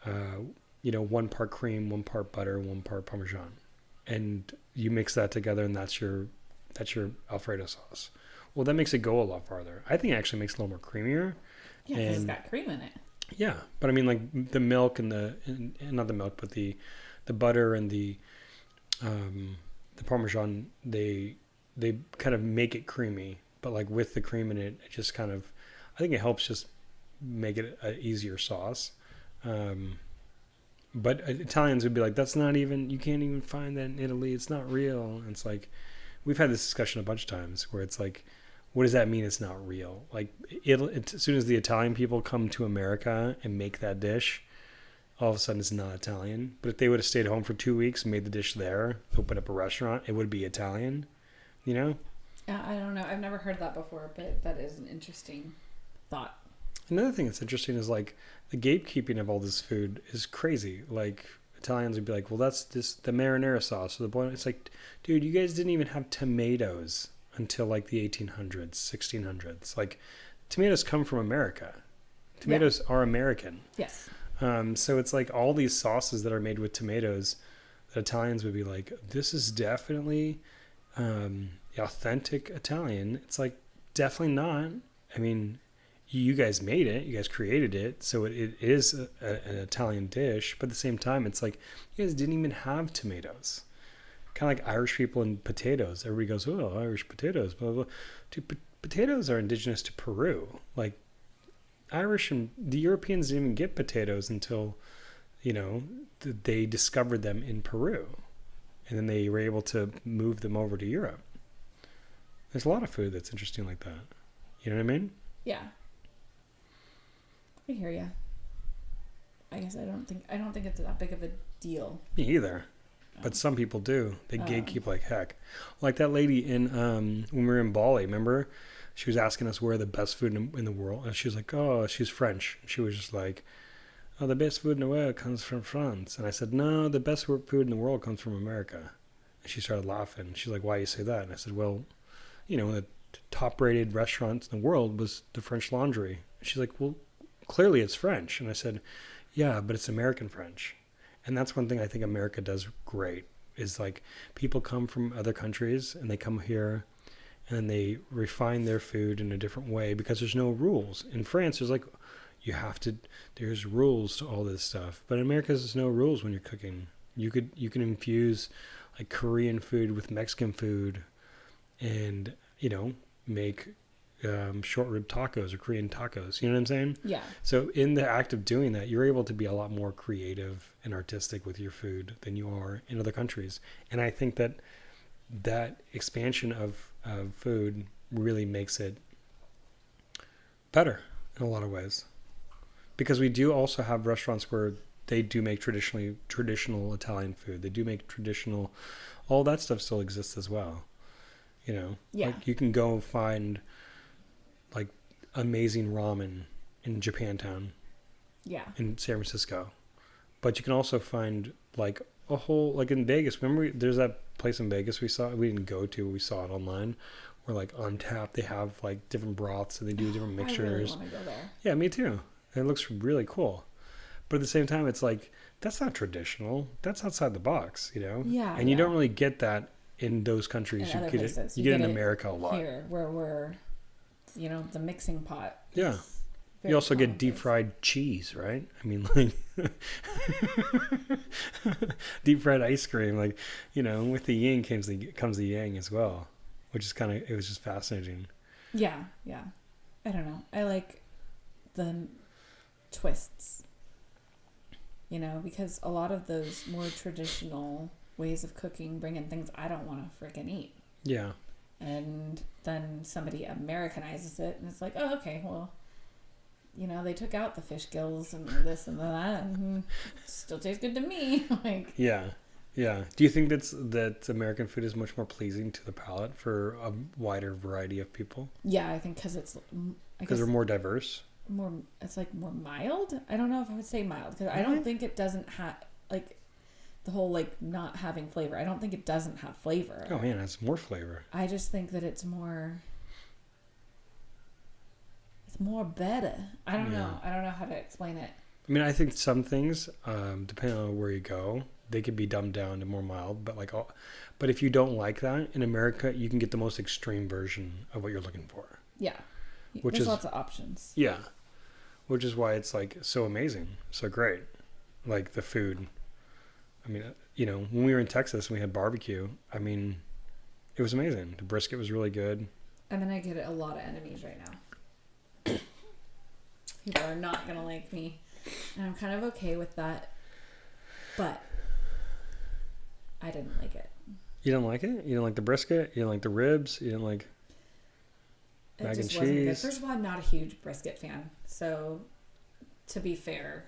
1 part cream, 1 part butter, 1 part Parmesan. And you mix that together, and that's your Alfredo sauce. Well, that makes it go a lot farther. I think it actually makes it a little more creamier. Yeah, because it's got cream in it. Yeah, but I mean, like the milk and not the milk, but the butter and the Parmesan, they kind of make it creamy. But like with the cream in it, it just kind of, I think it helps just make it an easier sauce. But Italians would be like, that's not even, you can't even find that in Italy. It's not real. And it's like, we've had this discussion a bunch of times where it's like, what does that mean it's not real? Like, as soon as the Italian people come to America and make that dish, all of a sudden it's not Italian. But if they would have stayed home for 2 weeks and made the dish there, opened up a restaurant, it would be Italian, you know? Yeah, I don't know. I've never heard that before, but that is an interesting thought. Another thing that's interesting is, like, the gatekeeping of all this food is crazy. Like, Italians would be like, well, that's the marinara sauce. Or the boil. It's like, dude, you guys didn't even have tomatoes until like the 1800s, 1600s. Like, tomatoes come from America. Tomatoes are American. Yes. So it's like all these sauces that are made with tomatoes that Italians would be like, this is definitely authentic Italian. It's like, definitely not. I mean, you guys made it, you guys created it, so it is an Italian dish, but at the same time, it's like, you guys didn't even have tomatoes. Kind of like Irish people and potatoes. Everybody goes, oh, Irish potatoes, blah, blah. Dude, potatoes are indigenous to Peru. Like, Irish and the Europeans didn't even get potatoes until, they discovered them in Peru. And then they were able to move them over to Europe. There's a lot of food that's interesting like that. You know what I mean? Yeah. I hear you. I guess I don't think it's that big of a deal. Me either. But some people do. They gatekeep like heck. Like that lady in when we were in Bali, remember? She was asking us where the best food in the world, and she was like, "Oh, she's French." She was just like, "Oh, the best food in the world comes from France." And I said, "No, the best food in the world comes from America." And she started laughing. She's like, "Why do you say that?" And I said, "Well, the top-rated restaurant in the world was the French Laundry." And she's like, "Well, clearly it's French." And I said, "Yeah, but it's American French." And that's one thing I think America does great, is like people come from other countries and they come here and then they refine their food in a different way because there's no rules. In France, there's like, there's rules to all this stuff. But in America, there's no rules when you're cooking. You can infuse like Korean food with Mexican food and, make short rib tacos or Korean tacos. You know what I'm saying? Yeah. So in the act of doing that, you're able to be a lot more creative and artistic with your food than you are in other countries. And I think that expansion of food really makes it better in a lot of ways. Because we do also have restaurants where they do make traditional Italian food. They do make traditional, all that stuff still exists as well. Yeah. Like you can go find like amazing ramen in Japantown. Yeah. In San Francisco. But you can also find like a whole, like in Vegas, remember there's that place in Vegas we didn't go to, we saw it online, where like on tap they have like different broths and they do different mixtures. I really want to go there. Yeah, me too. It looks really cool. But at the same time, it's like, that's not traditional. That's outside the box, Yeah. And you don't really get that in those countries. In other places. You get it in America a lot. Here, where we're, the mixing pot. Yeah. You also get deep fried cheese, right? I mean, like deep fried ice cream, like, with the yin comes the yang as well, which is it was just fascinating. Yeah. Yeah. I don't know. I like the twists, because a lot of those more traditional ways of cooking bring in things I don't want to freaking eat. Yeah. And then somebody Americanizes it and it's like, oh, okay, well, they took out the fish gills and this and that and still tastes good to me. Like, yeah. Do you think that American food is much more pleasing to the palate for a wider variety of people? Yeah, I think because they're more diverse. It's like more mild. I don't know if I would say mild because I don't think it doesn't have like the whole like not having flavor. I don't think it doesn't have flavor. Oh man, it's more flavor. I just think that it's more better. I don't know. I don't know how to explain it. I mean, I think some things, depending on where you go, they could be dumbed down to more mild. But if you don't like that in America, you can get the most extreme version of what you're looking for. Yeah, there's lots of options. Yeah, which is why it's like so amazing, so great. Like the food. I mean, when we were in Texas and we had barbecue, I mean, it was amazing. The brisket was really good. And then I get a lot of enemies right now. People are not going to like me. And I'm kind of okay with that. But I didn't like it. You don't like it? You didn't like the brisket? You didn't like the ribs? You didn't like mac and cheese? Wasn't good. First of all, I'm not a huge brisket fan. So, to be fair...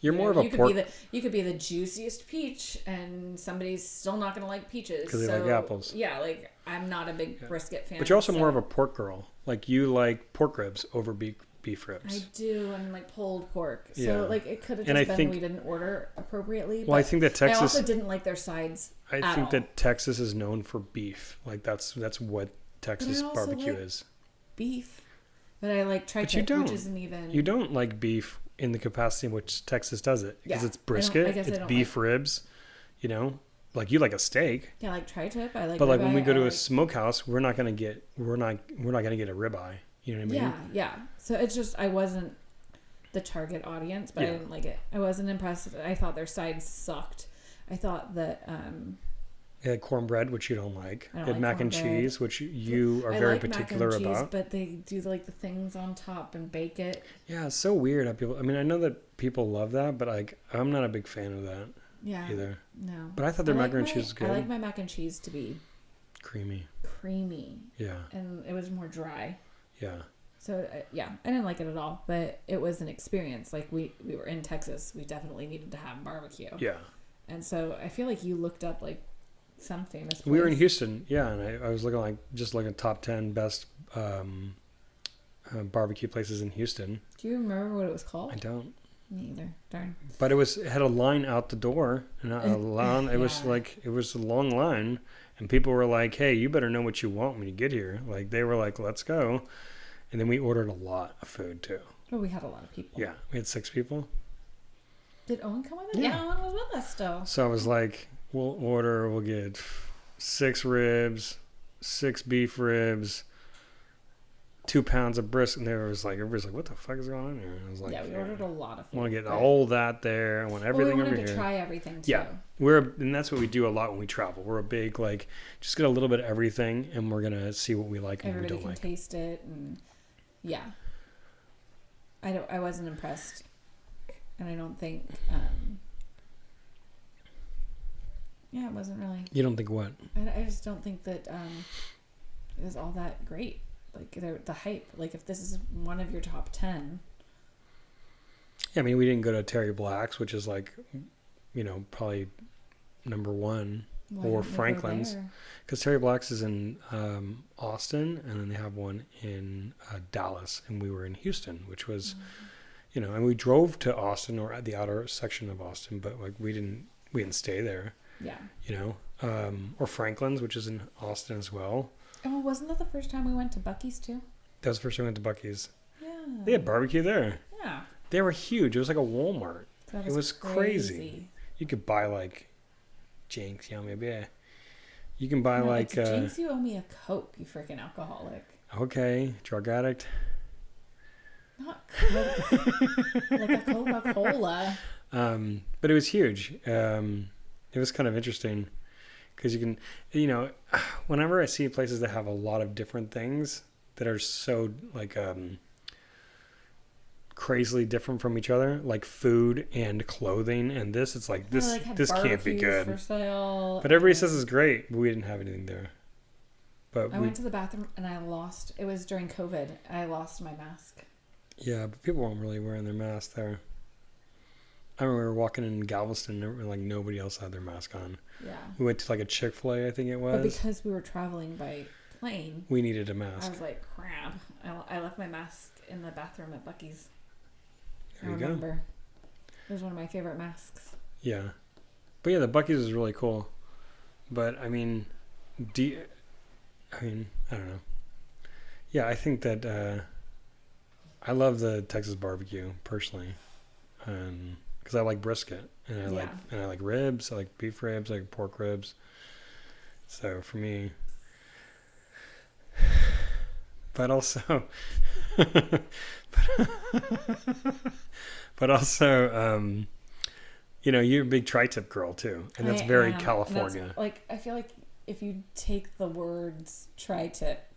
You're more of a pork... You could be the juiciest peach, and somebody's still not going to like peaches. Because they like apples. Yeah, like, I'm not a big brisket fan. But you're also more of a pork girl. Like, you like pork ribs over beef ribs. I do, and like pulled pork. So, yeah. like, it could have just been we didn't order appropriately. Well, I think that Texas... I also didn't like their sides I think that Texas is known for beef. Like, that's what Texas barbecue is. Beef. But I like tri-tip, which isn't even... You don't like beef in the capacity in which Texas does it. Because Yeah. it's brisket, I it's beef ribs, you know, like you like a steak. Yeah, like tri-tip. I like. But like ribeye, when we go to a like, smokehouse, we're not gonna get a ribeye. You know what I mean? Yeah, yeah. So it's just I wasn't the target audience, but I didn't like it. I wasn't impressed. I thought their sides sucked. I thought that They had cornbread, which you don't like. I don't They had like mac and cornbread. cheese, which you are very like particular mac and cheese, about. but they do like the things on top and bake it. Yeah, it's so weird how people. I mean, I know that people love that, but like, I'm not a big fan of that either. No. But I thought their macaroni and cheese was good. I like my mac and cheese to be creamy. Yeah. And it was more dry. Yeah. So I didn't like it at all, but it was an experience. Like we were in Texas, we definitely needed to have barbecue. Yeah. And so I feel like you looked up like some famous place. We were in Houston, yeah, and I was looking at top 10 best barbecue places in Houston. Do you remember what it was called? I don't. Me either. Darn. But it had a line out the door, and it was a long line, and people were like, "Hey, you better know what you want when you get here." Like they were like, "Let's go," and then we ordered a lot of food too. Oh, we had a lot of people. Yeah, we had 6 people. Did Owen come with us? Yeah, Owen was with us still. So I was like, we'll get 6 ribs, 6 beef ribs, 2 pounds of brisket. And everybody's like, what the fuck is going on here? And I was like, yeah, we ordered a lot of food. I want to get all that there. I want everything over here. We wanted to try everything too. Yeah, and that's what we do a lot when we travel. We're a big, like, just get a little bit of everything, and we're going to see what we like and what we don't like. Everybody can taste it, and yeah. I wasn't impressed. And I don't think, it wasn't really. You don't think what? I just don't think that it was all that great. Like the hype. Like if this is one of your top 10. Yeah, I mean, we didn't go to Terry Black's, which is like, probably number 1, or Franklin's, because Terry Black's is in Austin, and then they have one in Dallas, and we were in Houston, which was. And we drove to Austin or at the outer section of Austin, but like we didn't stay there. Yeah. Or Franklin's, which is in Austin as well. Oh, wasn't that the first time we went to Buc-ee's too? That was the first time we went to Buc-ee's. Yeah. They had barbecue there. Yeah. They were huge. It was like a Walmart. It was crazy. You could buy like Jinx, maybe. You can buy like Jinx, you owe me a Coke, you freaking alcoholic. Okay, drug addict. Not Coke. Like a Coca-Cola. But it was huge. It was kind of interesting because you can, whenever I see places that have a lot of different things that are so like crazily different from each other, like food and clothing and this, it's like this can't be good. For sale, but everybody says it's great, but we didn't have anything there. But I went to the bathroom and it was during COVID. I lost my mask. Yeah, but people weren't really wearing their masks there. I remember we were walking in Galveston and like nobody else had their mask on. Yeah. We went to like a Chick-fil-A, I think it was. But because we were traveling by plane, we needed a mask. I was like, crap. I left my mask in the bathroom at Buc-ee's. There you I remember. It was one of my favorite masks. Yeah. But yeah, the Buc-ee's was really cool. But I mean, I don't know. Yeah, I think that I love the Texas barbecue personally, because I like brisket and I like ribs. I like beef ribs. I like pork ribs. So for me, but also, you're a big tri-tip girl too, and that's very California. Like I feel like if you take the words tri-tip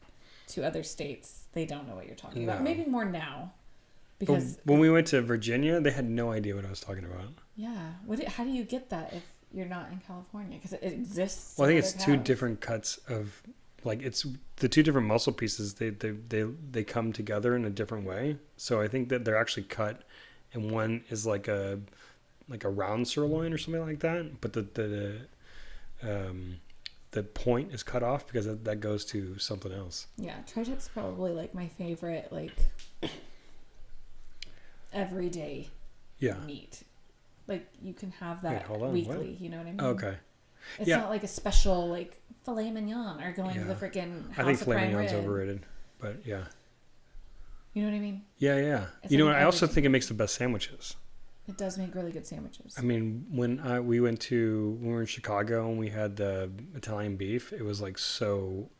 to other states, they don't know what you're talking about. Maybe more now, because when we went to Virginia, they had no idea what I was talking about. Yeah, how do you get that if you're not in California? Because it exists. Well, I think it's 2 different cuts of, like, it's the 2 different muscle pieces. They come together in a different way. So I think that they're actually cut, and one is like a round sirloin or something like that. But the point is cut off because that goes to something else. Yeah, tri-tip's probably like my favorite, like everyday meat. Like you can have that weekly. What? You know what I mean? Okay. It's not like a special like filet mignon or going to the freaking House I think of filet Prime mignon's Rib. overrated, but yeah. You know what I mean? Yeah, yeah. It's You know like what? I also everything. think it makes the best sandwiches. It does make really good sandwiches. I mean, when we were in Chicago and we had the Italian beef, it was like so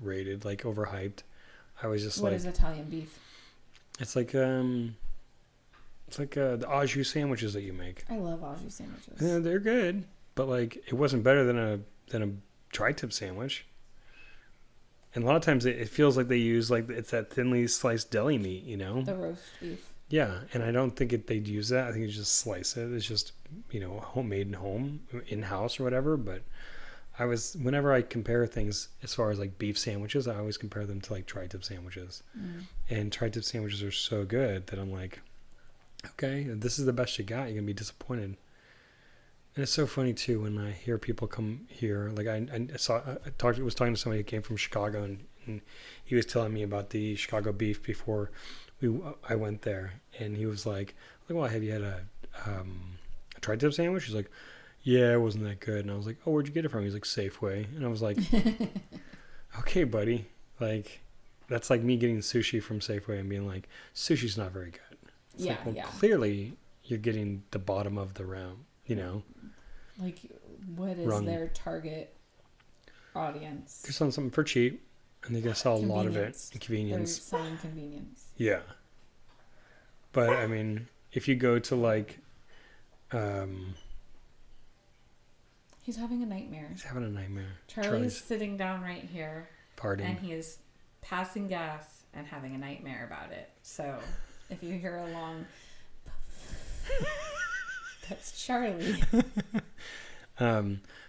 rated, like overhyped. I was just What like, is Italian beef? it's like the au jus sandwiches that you make. I love au jus sandwiches. Yeah, they're good, but like it wasn't better than a tri-tip sandwich. And a lot of times it feels like they use like it's that thinly sliced deli meat, you know? The roast beef. Yeah, and I don't think they'd use that. I think you just slice it. It's just, homemade in-house or whatever. But whenever I compare things as far as like beef sandwiches, I always compare them to like tri-tip sandwiches. And tri-tip sandwiches are so good that I'm like, okay, if this is the best you got, you're going to be disappointed. And it's so funny too when I hear people come here. Like I was talking to somebody who came from Chicago, and he was telling me about the Chicago beef before I went there, and he was like, well, have you had a tri-tip sandwich? He's like, yeah, it wasn't that good. And I was like, oh, where'd you get it from? He's like, Safeway. And I was like, okay, buddy. Like, that's like me getting sushi from Safeway and being like, sushi's not very good. It's Yeah, like, well, yeah. clearly you're getting the bottom of the round, Like, what is Wrong. their target audience? They're selling something for cheap, and they're going to sell a lot of it Convenience. in convenience. They're selling convenience. Yeah. But, I mean, if you go to, like, He's having a nightmare. he's having a nightmare. Charlie is sitting down right here, Partying. and he is passing gas and having a nightmare about it. So, if you hear a long... That's Charlie. But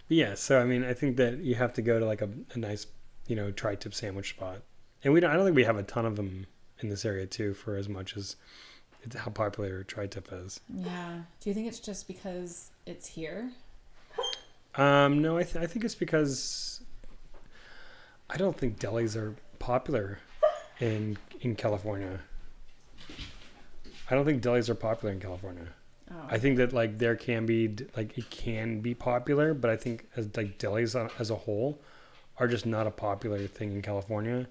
yeah, so, I mean, I think that you have to go to, like, a nice, tri-tip sandwich spot. And I don't think we have a ton of them in this area, too, for as much as how popular tri-tip is. Yeah. Do you think it's just because it's here? No, I think it's because I don't think delis are popular in California. I don't think delis are popular in California. Oh. I think that like there can be like it can be popular, but I think as like delis as a whole are just not a popular thing in California.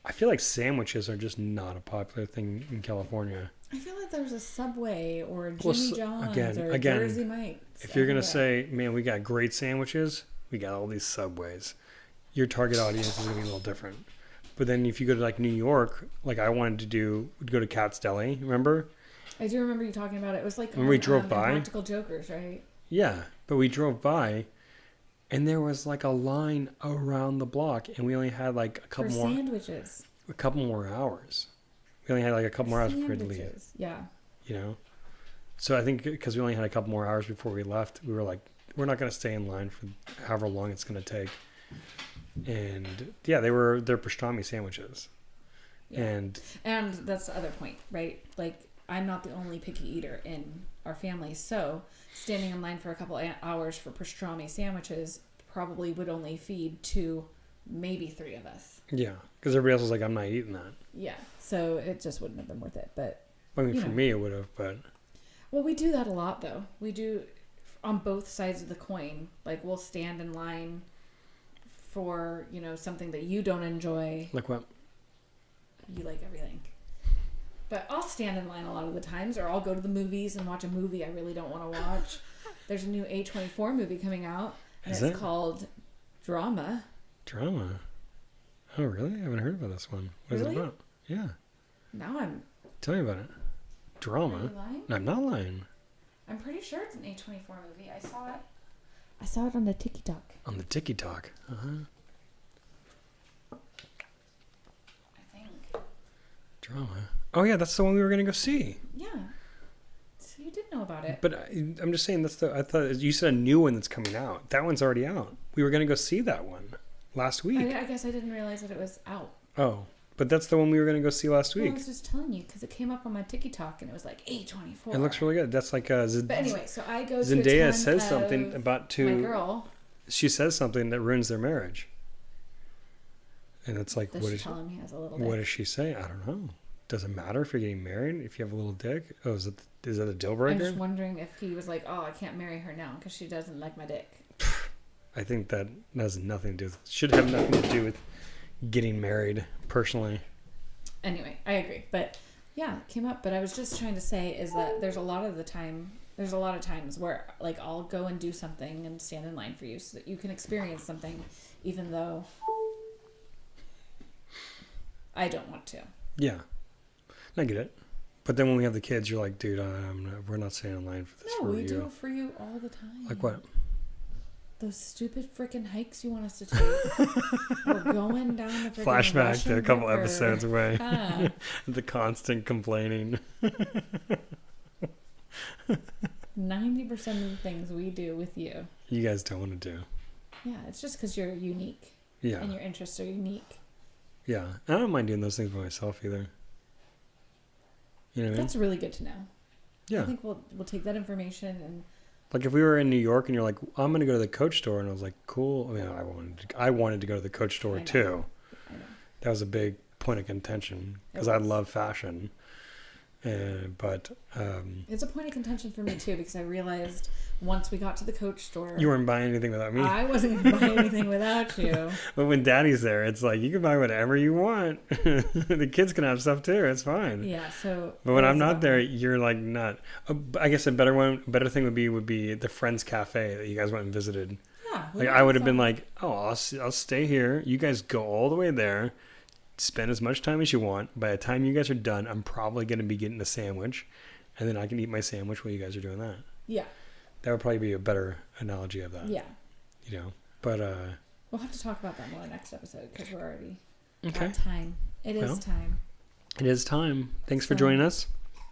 I feel like sandwiches are just not a popular thing in California. I feel like there's a Subway or a Jimmy John's or again, Jersey Mike's. If you're going to say, man, we got great sandwiches, we got all these Subways, your target audience is going to be a little different. But then if you go to like New York, like I wanted to go to Cat's Deli, remember? I do remember you talking about it. It was like when we drove by. Practical Jokers, right? Yeah, but we drove by and there was like a line around the block and we only had like a couple more hours. We only had like a couple more hours before we had to leave. Yeah. So I think because we only had a couple more hours before we left, we were like, we're not going to stay in line for however long it's going to take. And yeah, they're pastrami sandwiches. Yeah. And that's the other point, right? Like I'm not the only picky eater in our family. So standing in line for a couple hours for pastrami sandwiches probably would only feed 2, maybe 3 of us. Yeah. Because everybody else was like, I'm not eating that. Yeah. So it just wouldn't have been worth it. But I mean, for me, it would have, but. Well, we do that a lot, though. We do on both sides of the coin. Like, we'll stand in line for, something that you don't enjoy. Like what? You like everything. But I'll stand in line a lot of the times, or I'll go to the movies and watch a movie I really don't want to watch. There's a new A24 movie coming out, and it's called Drama. Drama? Oh, really? I haven't heard about this one. What is it about? Yeah. Now I'm... Tell me about it. Drama? Are you lying? No, I'm not lying. I'm pretty sure it's an A24 movie. I saw it on the TikTok. On the TikTok? Uh-huh. I think. Drama? Oh, yeah, that's the one we were going to go see. Yeah. So you did know about it. But I'm just saying, I thought you said a new one that's coming out. That one's already out. We were going to go see that one last week. I guess I didn't realize that it was out. Oh. But that's the one we were going to go see last week. I was just telling you because it came up on my TikTok and it was like A24. It looks really good. That's like But anyway, so I go to Zendaya says something about my girl. She says something that ruins their marriage. And it's like, Does she tell him he has a little dick? What does she say? I don't know. Does it matter if you're getting married if you have a little dick? Oh, is that a deal breaker? I'm just wondering if he was like, oh, I can't marry her now because she doesn't like my dick. I think that has nothing to do with... Should have nothing to do with getting married, personally. Anyway, I agree. But yeah, it came up. But I was just trying to say is that there's a lot of times where like I'll go and do something and stand in line for you so that you can experience something even though I don't want to. Yeah. I get it. But then when we have the kids, you're like, dude, we're not standing in line for this. No, we do it for you all the time. Like what? Those stupid freaking hikes you want us to take. We're going down the freaking Flashback Russian to a couple River. episodes away. Ah. The constant complaining. 90% of the things we do with you. You guys don't want to do. Yeah, it's just because you're unique. Yeah. And your interests are unique. Yeah. I don't mind doing those things by myself either. You know what I mean? That's really good to know. Yeah. I think we'll take that information and like if we were in New York and you're like, I'm gonna go to the Coach store, and I was like, cool. I mean, I wanted to go to the Coach store too. I know. That was a big point of contention because I love fashion. But it's a point of contention for me too because I realized once we got to the Coach store, you weren't buying anything without me. I wasn't going to buy anything without you. But when Daddy's there, it's like you can buy whatever you want. The kids can have stuff too. It's fine. Yeah. So. But when I'm not there, you're like not. I guess a better thing would be the Friends Cafe that you guys went and visited. Yeah. Like I would have been like, oh, I'll stay here. You guys go all the way there. Spend as much time as you want. By the time you guys are done, I'm probably going to be getting a sandwich, and then I can eat my sandwich while you guys are doing that. Yeah. That would probably be a better analogy of that. Yeah. You know, but we'll have to talk about that more next episode because we're already okay. at time. It is time. It is time. Thanks for joining us.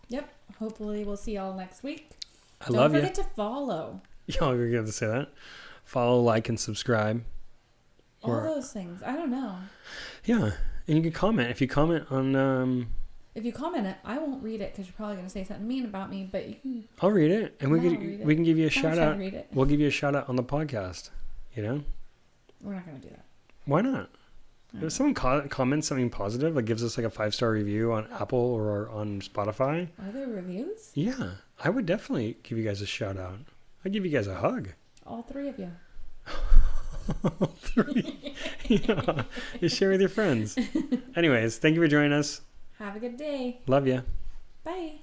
Yep. Hopefully we'll see y'all next week. I love you. Don't forget to follow. Y'all are going to say that. Follow, like, and subscribe. All those things. I don't know. Yeah. And you can comment. If you comment on... If you comment it, I won't read it because you're probably going to say something mean about me, but you can... I'll read it. And we can give you a shout out. Read it. We'll give you a shout out on the podcast. You know? We're not going to do that. Why not? If someone comments something positive, like gives us like a 5-star review on Apple or on Spotify. Are there reviews? Yeah. I would definitely give you guys a shout out. I'd give you guys a hug. All three of you. All three. Yeah. You share with your friends. Anyways, thank you for joining us. Have a good day. Love you. Bye.